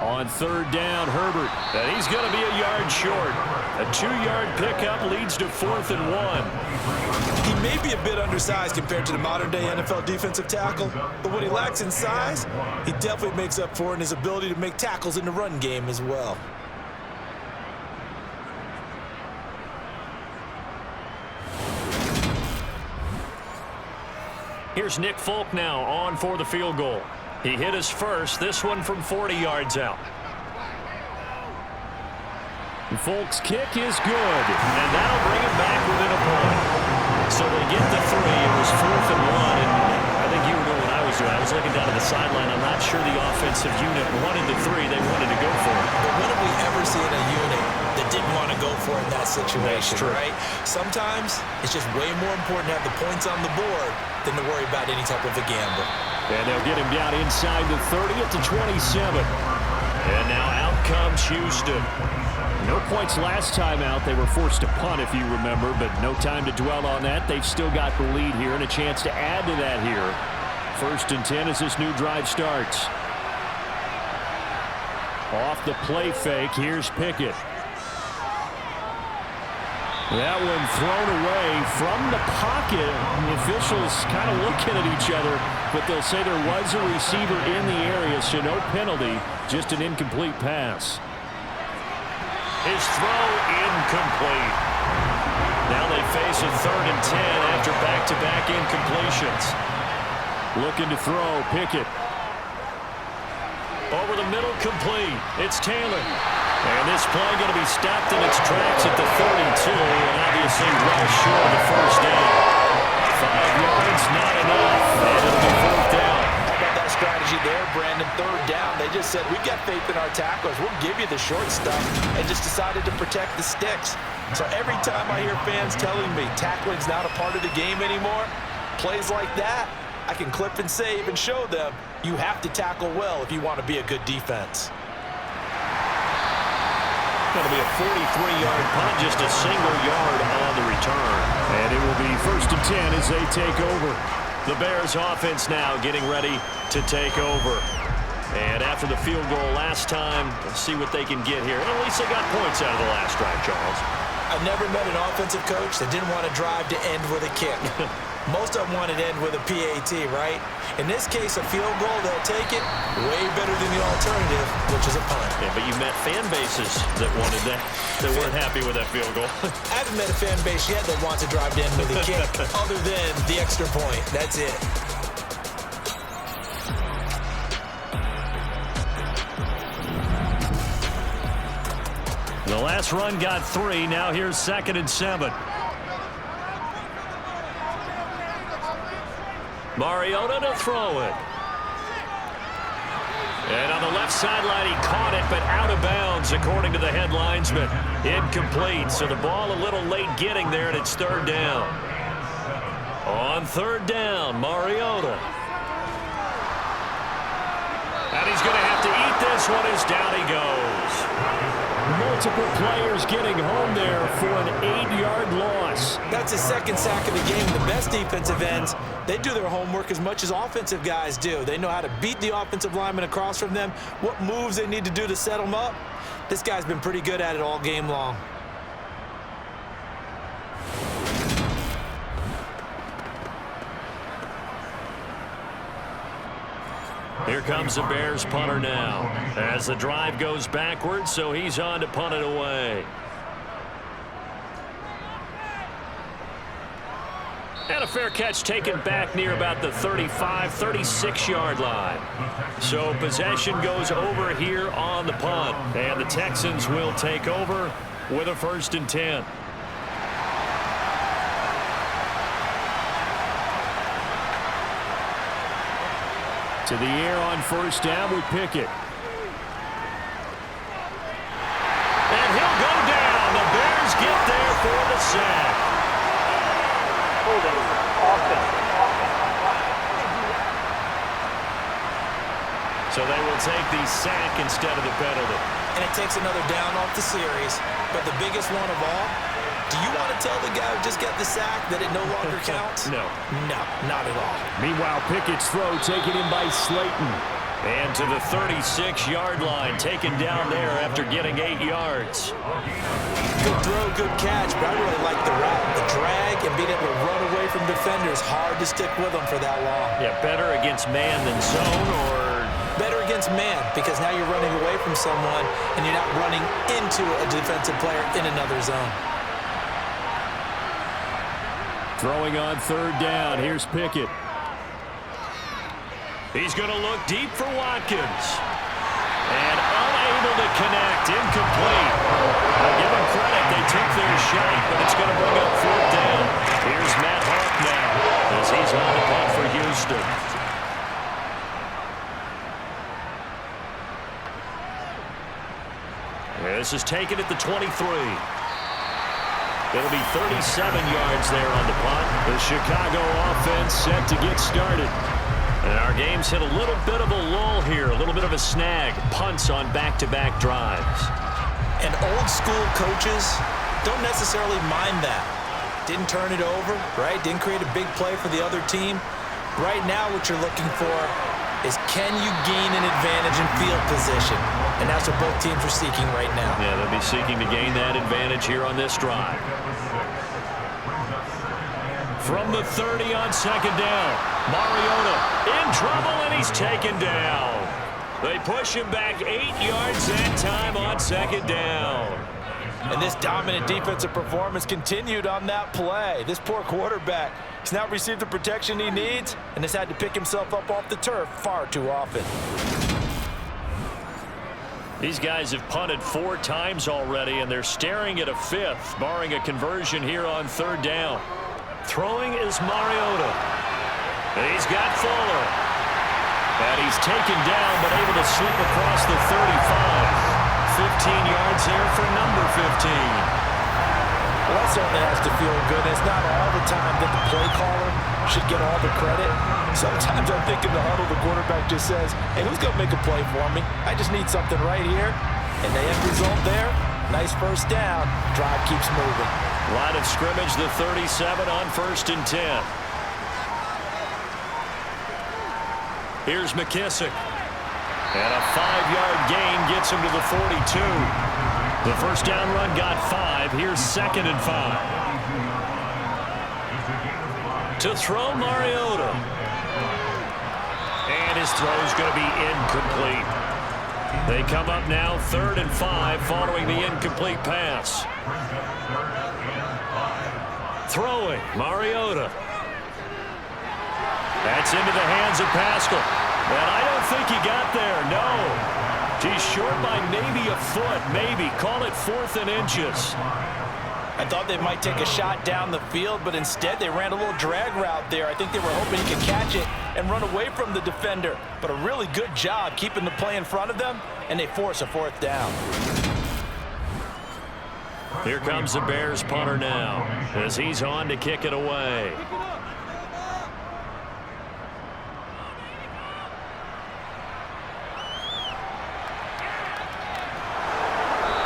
On 3rd down, Herbert. And he's going to be a yard short. A 2-yard pickup leads to 4th and 1. He may be a bit undersized compared to the modern-day NFL defensive tackle, but what he lacks in size, he definitely makes up for in his ability to make tackles in the run game as well. Here's Nick Folk now on for the field goal. He hit his first, this one from 40 yards out. And Folk's kick is good, and that'll bring him back within a point. So they get the 3. It was 4th and 1, and I think you were doing what I was doing. I was looking down at the sideline. I'm not sure the offensive unit wanted the 3. They wanted to go for it. But when have we ever seen a unit that didn't want to go for it in that situation, right? Sometimes it's just way more important to have the points on the board than to worry about any type of a gamble. And they'll get him down inside the 30 at the 27. And now out comes Houston. No points last time out. They were forced to punt, if you remember, but no time to dwell on that. They've still got the lead here and a chance to add to that here. 1st and 10 as this new drive starts. Off the play fake, here's Pickett. That one thrown away from the pocket. The officials kind of looking at each other, but they'll say there was a receiver in the area, so no penalty, just an incomplete pass. His throw incomplete. Now they face a 3rd and 10 after back-to-back incompletions. Looking to throw, Pickett. Over the middle, complete. It's Taylor. And this play going to be stopped in its tracks at the 32, and obviously well short of the first down. 5 yards, not enough, and it'll be 4th down. How about that strategy there, Brandon? 3rd down, they just said, we got faith in our tacklers. We'll give you the short stuff, and just decided to protect the sticks. So every time I hear fans telling me tackling's not a part of the game anymore, plays like that, I can clip and save and show them you have to tackle well if you want to be a good defense. Going to be a 43-yard punt, just a single yard on the return. And it will be 1st and 10 as they take over. The Bears offense now getting ready to take over. And after the field goal last time, let's see what they can get here. At least they got points out of the last drive, Charles. I've never met an offensive coach that didn't want to drive to end with a kick. Most of them want to end with a PAT, right? In this case, a field goal, they'll take it way better than the alternative, which is a punt. Yeah, but you met fan bases that wanted that, that weren't happy with that field goal. I haven't met a fan base yet that wants to drive to end with a kick other than the extra point. That's it. The last run got 3. Now here's 2nd and 7. Mariota to throw it. And on the left sideline, he caught it, but out of bounds, according to the head linesman. Incomplete, so the ball a little late getting there, and it's 3rd down. On 3rd down, Mariota. And he's going to have to eat this one as down he goes. Multiple players getting home there for an 8-yard loss. That's his 2nd sack of the game. The best defensive ends, they do their homework as much as offensive guys do. They know how to beat the offensive lineman across from them, what moves they need to do to set them up. This guy's been pretty good at it all game long. Here comes the Bears punter now as the drive goes backwards, so he's on to punt it away. And a fair catch taken back near about the 35, 36-yard line. So possession goes over here on the punt, and the Texans will take over with a 1st and 10. To the air on 1st down with Pickett. And he'll go down. The Bears get there for the sack. Holding offense. So they will take the sack instead of the penalty. And it takes another down off the series. But the biggest one of all, do you want to tell the guy who just got the sack that it no longer counts? No. No, not at all. Meanwhile, Pickett's throw taken in by Slayton. And to the 36-yard line, taken down there after getting 8 yards. Good throw, good catch, but I really like the route. The drag and being able to run away from defenders, hard to stick with them for that long. Yeah, better against man than zone, or? Better against man, because now you're running away from someone and you're not running into a defensive player in another zone. Throwing on 3rd down. Here's Pickett. He's going to look deep for Watkins. And unable to connect. Incomplete. I'll give them credit. They took their shot, but it's going to bring up 4th down. Here's Matt Hawk now as he's on the punt for Houston. This is taken at the 23. It'll be 37 yards there on the punt. The Chicago offense set to get started. And our game's hit a little bit of a lull here, a little bit of a snag. Punts on back-to-back drives. And old school coaches don't necessarily mind that. Didn't turn it over, right? Didn't create a big play for the other team. Right now what you're looking for is, can you gain an advantage in field position? And that's what both teams are seeking right now. Yeah, they'll be seeking to gain that advantage here on this drive. From the 30 on 2nd down, Mariota in trouble, and he's taken down. They push him back 8 yards that time on 2nd down. And this dominant defensive performance continued on that play. This poor quarterback has not received the protection he needs and has had to pick himself up off the turf far too often. These guys have punted 4 times already, and they're staring at a 5th, barring a conversion here on 3rd down. Throwing is Mariota. And he's got Fuller. And he's taken down, but able to slip across the 35. 15 yards there for number 15. Well, that certainly has to feel good. It's not all the time that the play caller should get all the credit. Sometimes I think in the huddle, the quarterback just says, hey, who's going to make a play for me? I just need something right here. And the end result there, nice first down. Drive keeps moving. Line of scrimmage, the 37 on 1st and 10. Here's McKissick. And a 5-yard gain gets him to the 42. The first down run got 5. Here's 2nd and 5. To throw Mariota. And his throw's going to be incomplete. They come up now 3rd and 5 following the incomplete pass. Throwing, Mariota. That's into the hands of Pascal. And I don't think he got there, no. He's short by maybe a foot, maybe. Call it 4th and inches. I thought they might take a shot down the field, but instead they ran a little drag route there. I think they were hoping he could catch it and run away from the defender. But a really good job keeping the play in front of them, and they force a 4th down. Here comes the Bears punter now as he's on to kick it away.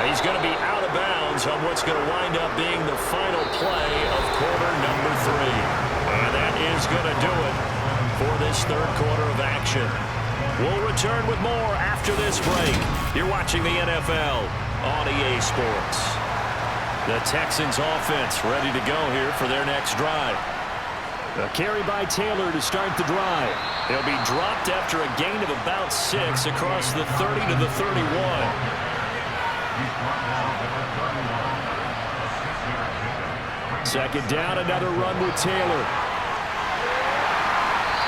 He's going to be out of bounds on what's going to wind up being the final play of quarter number 3. And that is going to do it for this 3rd quarter of action. We'll return with more after this break. You're watching the NFL on EA Sports. The Texans offense ready to go here for their next drive. A carry by Taylor to start the drive. He'll be dropped after a gain of about 6 across the 30 to the 31. Second down, another run with Taylor.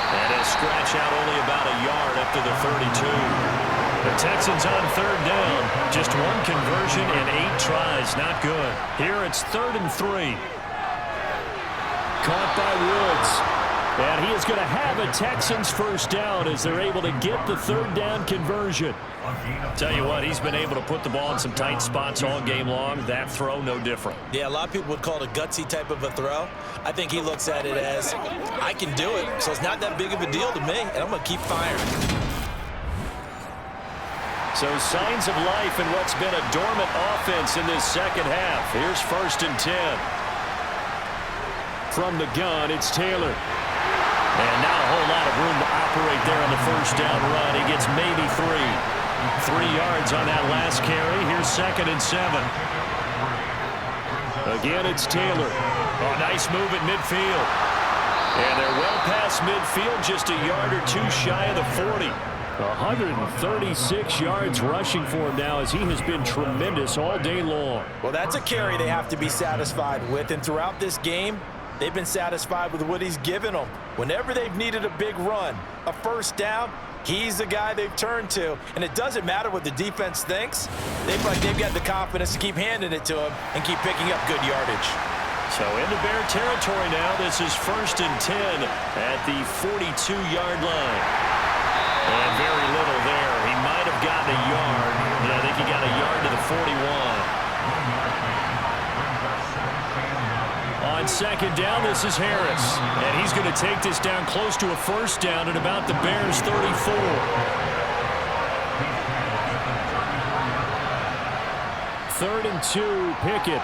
And he'll scratch out only about a yard up to the 32. The Texans on 3rd down. Just 1 conversion in 8 tries. Not good. Here it's 3rd and 3. Caught by Woods. And he is going to have a Texans first down as they're able to get the 3rd down conversion. Tell you what, he's been able to put the ball in some tight spots all game long. That throw, no different. Yeah, a lot of people would call it a gutsy type of a throw. I think he looks at it as, I can do it, so it's not that big of a deal to me, and I'm going to keep firing. So signs of life in what's been a dormant offense in this second half. Here's 1st and 10. From the gun, it's Taylor. And not a whole lot of room to operate there on the first down run. He gets maybe 3. 3 yards on that last carry. Here's 2nd and 7. Again, it's Taylor. Oh, nice move at midfield. And they're well past midfield, just a yard or 2 shy of the 40. 136 yards rushing for him now as he has been tremendous all day long. Well, that's a carry they have to be satisfied with. And throughout this game, they've been satisfied with what he's given them. Whenever they've needed a big run, a first down, he's the guy they've turned to. And it doesn't matter what the defense thinks. They've got the confidence to keep handing it to him and keep picking up good yardage. So into Bear territory now. This is 1st and 10 at the 42-yard line. And very little there. He might have gotten a yard. Yeah, I think he got a yard to the 41. On 2nd down, this is Harris. And he's going to take this down close to a first down at about the Bears' 34. Third and 2, Pickett.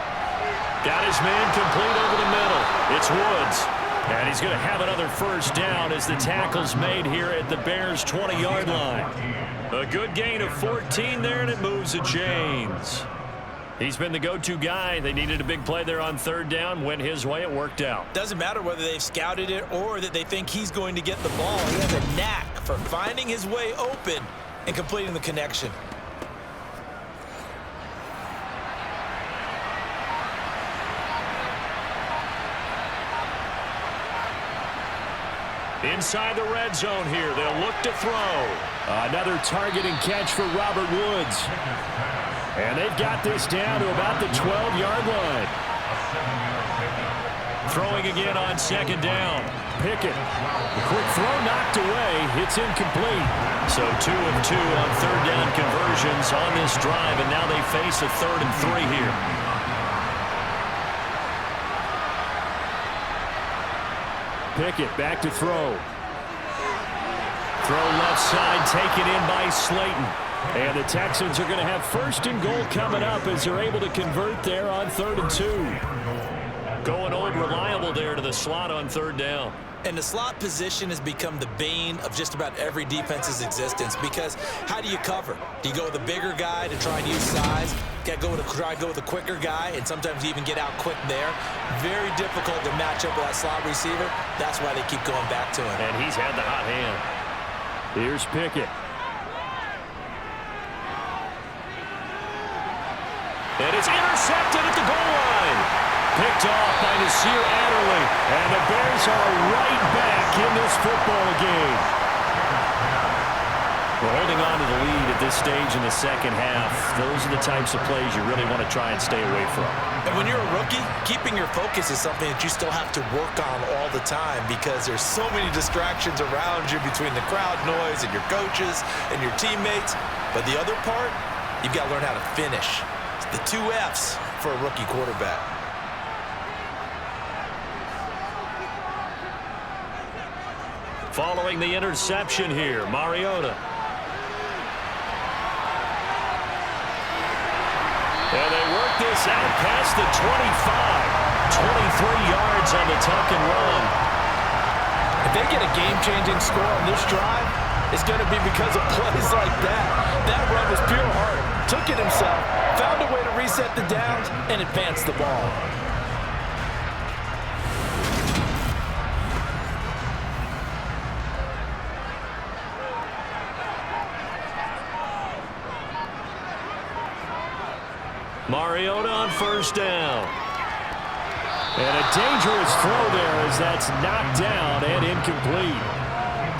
Got his man complete over the middle. It's Woods. And he's going to have another first down as the tackle's made here at the Bears' 20-yard line. A good gain of 14 there, and it moves the chains. He's been the go-to guy. They needed a big play there on 3rd down. Went his way. It worked out. Doesn't matter whether they've scouted it or that they think he's going to get the ball. He has a knack for finding his way open and completing the connection. Inside the red zone here. They'll look to throw. Another target and catch for Robert Woods. And they've got this down to about the 12-yard line. Throwing again on second down. Pickett. The quick throw knocked away. It's incomplete. So 2 of 2 on third down conversions on this drive, and now they face a 3rd and 3 here. Pickett back to throw. Throw left side, taken in by Slayton. And the Texans are going to have 1st and goal coming up as they're able to convert there on 3rd and 2. Going old reliable there to the slot on 3rd down. And the slot position has become the bane of just about every defense's existence, because how do you cover? Do you go with a bigger guy to try and use size? Got to try to go with a quicker guy, and sometimes you even get out quick there. Very difficult to match up with that slot receiver. That's why they keep going back to him. And he's had the hot hand. Here's Pickett. And it's intercepted at the goal line. Picked off by Nasir Adderley. And the Bears are right back in this football game. We're holding on to the lead at this stage in the second half. Those are the types of plays you really want to try and stay away from. And when you're a rookie, keeping your focus is something that you still have to work on all the time, because there's so many distractions around you between the crowd noise and your coaches and your teammates. But the other part, you've got to learn how to finish. It's the 2 F's for a rookie quarterback. Following the interception here, Mariota. And they work this out past the 25. 23 yards on the tuck and run. If they get a game-changing score on this drive, it's going to be because of plays like that. That run was pure heart. Took it himself, found a way to reset the downs, and advance the ball. Mariota on 1st down. And a dangerous throw there as that's knocked down and incomplete.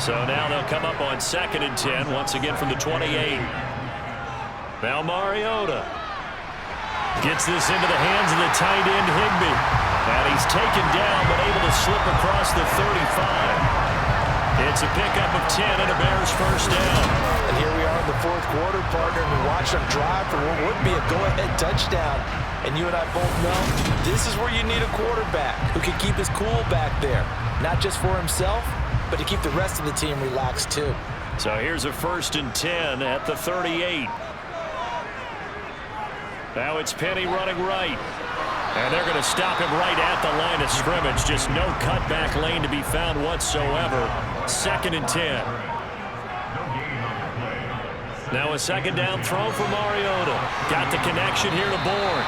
So now they'll come up on 2nd and 10, once again from the 28. Now Mariota gets this into the hands of the tight end Higbee. And he's taken down but able to slip across the 35. It's a pickup of 10 and a Bears 1st down. And here we are in the 4th quarter, partner, and we watch them drive for what would be a go-ahead touchdown. And you and I both know this is where you need a quarterback who can keep his cool back there. Not just for himself, but to keep the rest of the team relaxed too. So here's a 1st and 10 at the 38. Now it's Penny running right. And they're going to stop him right at the line of scrimmage. Just no cutback lane to be found whatsoever. 2nd and 10. Now a 2nd down throw for Mariota. Got the connection here to Bourne.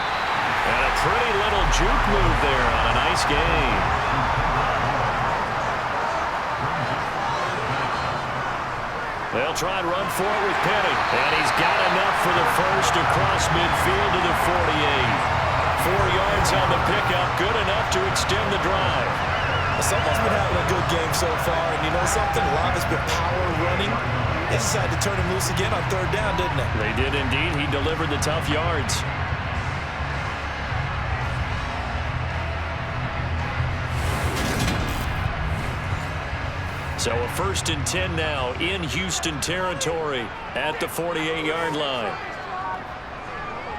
And a pretty little juke move there on a nice game. They'll try and run for it with Penny. And he's got enough for the first across midfield to the 48. 4 yards on the pickup, good enough to extend the drive. Someone's been having a good game so far, and you know something? A lot of it's been power running. They decided to turn him loose again on 3rd down, didn't they? They did indeed. He delivered the tough yards. So a 1st and 10 now in Houston territory at the 48-yard line.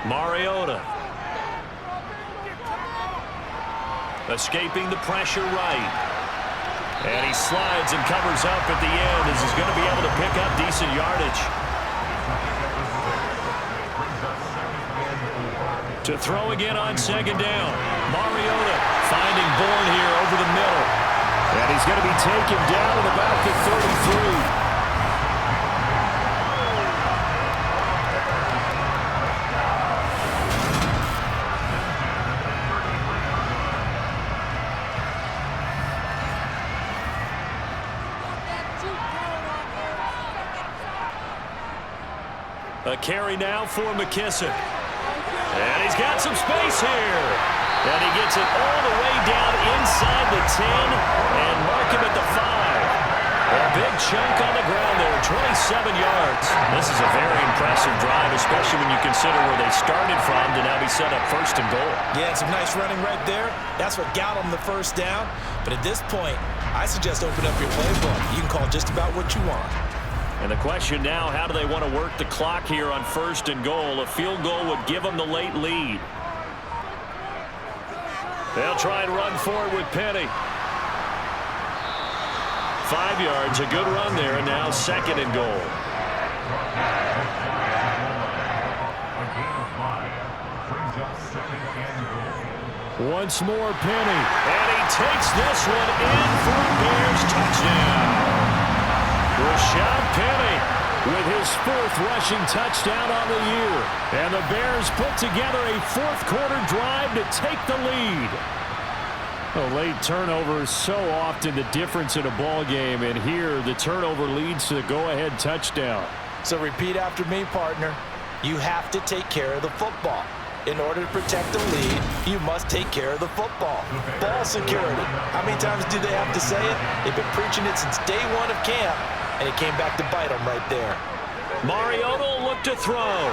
Mariota. Escaping the pressure right. And he slides and covers up at the end as he's going to be able to pick up decent yardage. To throw again on 2nd down. Mariota finding Bourne here over the middle. And he's going to be taken down at about the 33. A carry now for McKissick. And he's got some space here. And he gets it all the way down inside the 10 and mark him at the 5. A big chunk on the ground there, 27 yards. This is a very impressive drive, especially when you consider where they started from to now be set up first and goal. Yeah, some nice running right there. That's what got them the first down. But at this point, I suggest open up your playbook. You can call just about what you want. And the question now, how do they want to work the clock here on first and goal? A field goal would give them the late lead. They'll try and run forward with Penny. 5 yards, a good run there, and now second and goal. Once more, Penny. And he takes this one in for a Bears touchdown. Rashad Penny with his 4th rushing touchdown on the year. And the Bears put together a 4th-quarter drive to take the lead. A late turnover is so often the difference in a ball game, and here the turnover leads to the go-ahead touchdown. So repeat after me, partner. You have to take care of the football. In order to protect the lead, you must take care of the football. Ball security. How many times do they have to say it? They've been preaching it since day one of camp, and it came back to bite them right there. Mariota will look to throw.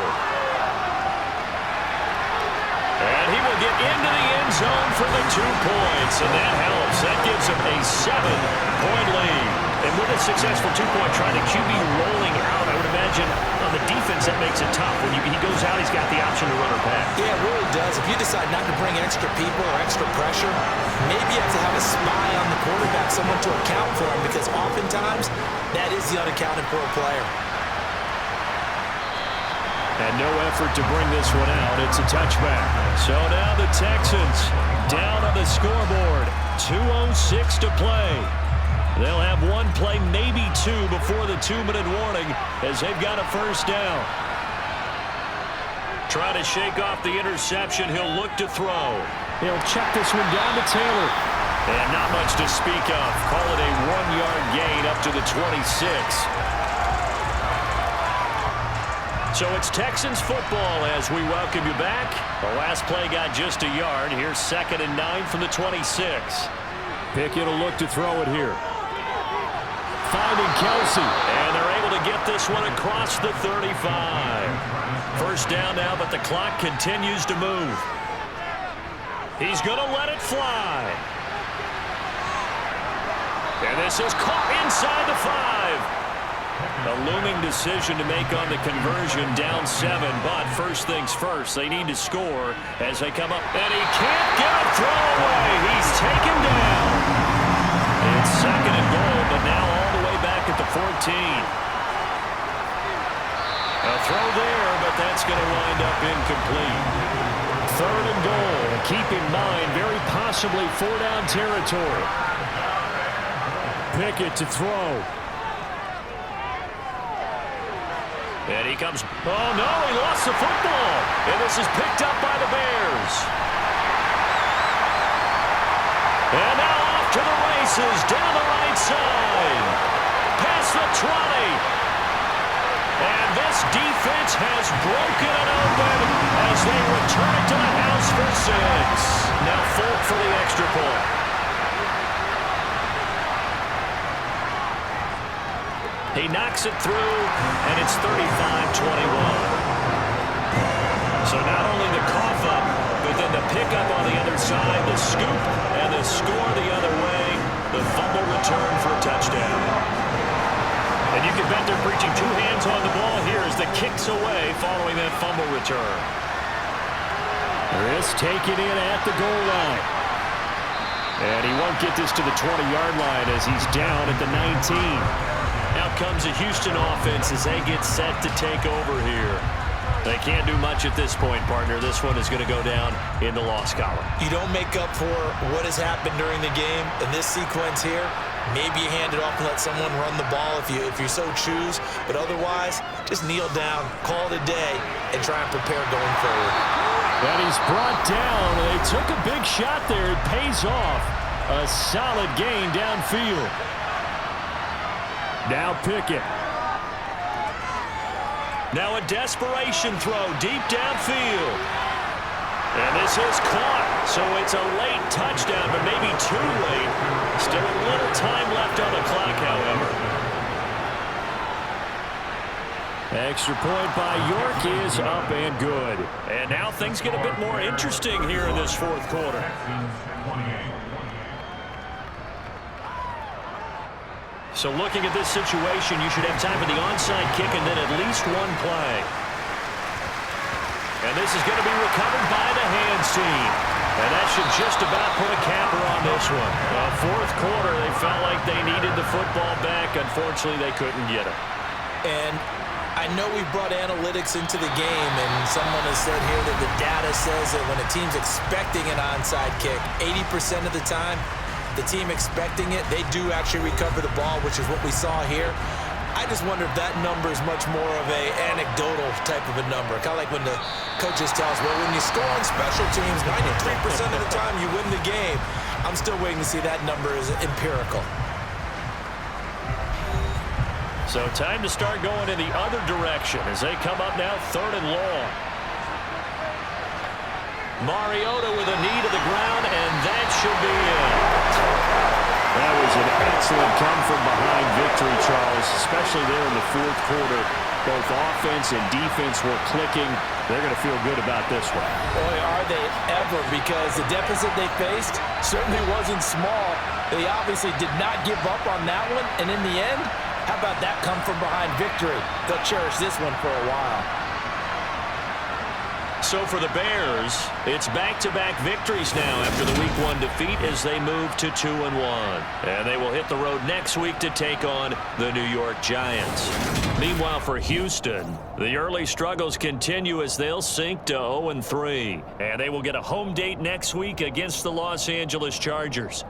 And he will get into the end zone for the 2 points, and that helps. That gives him a 7-point lead. And with a successful 2-point try, the QB rolling out, I would imagine on the defense that makes it tough. When he goes out, he's got the option to run or pass. Yeah, it really does. If you decide not to bring extra people or extra pressure, maybe you have to have a spy on the quarterback, someone to account for him, because oftentimes that is the unaccounted for player. And no effort to bring this one out. It's a touchback. So now the Texans down on the scoreboard. 2:06 to play. They'll have 1 play, maybe 2, before the 2-minute warning as they've got a first down. Trying to shake off the interception. He'll look to throw. He'll check this one down to Taylor. And not much to speak of. Call it a 1-yard gain up to the 26. So it's Texans football as we welcome you back. The last play got just a yard. Here's 2nd and 9 from the 26. Pickett will look to throw it here. Finding Kelsey. And they're able to get this one across the 35. First down now, but the clock continues to move. He's going to let it fly. And this is caught inside the 5. A looming decision to make on the conversion, down 7. But first things first, they need to score as they come up. And he can't get a throw away. He's taken down. It's 2nd and goal, but now all the way back at the 14. A throw there, but that's going to wind up incomplete. 3rd and goal. Keep in mind, very possibly 4-down territory. Pickett to throw. And he comes. Oh, no, he lost the football. And this is picked up by the Bears. And now off to the races down the right side. Past the 20. And this defense has broken it open as they return it to the house for 6. Now Folk for the extra point. He knocks it through, and it's 35-21. So not only the cough up, but then the pickup on the other side, the scoop, and the score the other way, the fumble return for a touchdown. And you can bet they're preaching 2 hands on the ball here as the kick's away following that fumble return. This taken in at the goal line. And he won't get this to the 20-yard line as he's down at the 19. Out comes the Houston offense as they get set to take over here. They can't do much at this point, partner. This one is going to go down in the loss column. You don't make up for what has happened during the game. In this sequence here, maybe you hand it off and let someone run the ball if you so choose. But otherwise, just kneel down, call it a day, and try and prepare going forward. And he's brought down. They took a big shot there. It pays off. A solid gain downfield. Now Pickett. Now a desperation throw deep downfield. And this is caught. So it's a late touchdown, but maybe too late. Still a little time left on the clock, however. Extra point by York is up and good. And now things get a bit more interesting here in this fourth quarter. So looking at this situation, you should have time for the onside kick and then at least one play. And this is going to be recovered by the hands team. And that should just about put a capper on this one. Fourth quarter, they felt like they needed the football back. Unfortunately, they couldn't get it. And I know we brought analytics into the game, and someone has said here that the data says that when a team's expecting an onside kick, 80% of the time, the team expecting it, they do actually recover the ball, which is what we saw here. I just wonder if that number is much more of a anecdotal type of a number. Kind of like when the coaches tell us, well, when you score on special teams, 93% of the time you win the game. I'm still waiting to see that number is empirical. So time to start going in the other direction as they come up now 3rd and long. Mariota with a knee to the ground, and that should be it. That was an excellent come-from-behind victory, Charles, especially there in the fourth quarter. Both offense and defense were clicking. They're going to feel good about this one. Boy, are they ever, because the deficit they faced certainly wasn't small. They obviously did not give up on that one, and in the end, how about that come-from-behind victory? They'll cherish this one for a while. So for the Bears, it's back-to-back victories now after the Week 1 defeat as they move to 2-1. And they will hit the road next week to take on the New York Giants. Meanwhile, for Houston, the early struggles continue as they'll sink to 0-3. And they will get a home date next week against the Los Angeles Chargers.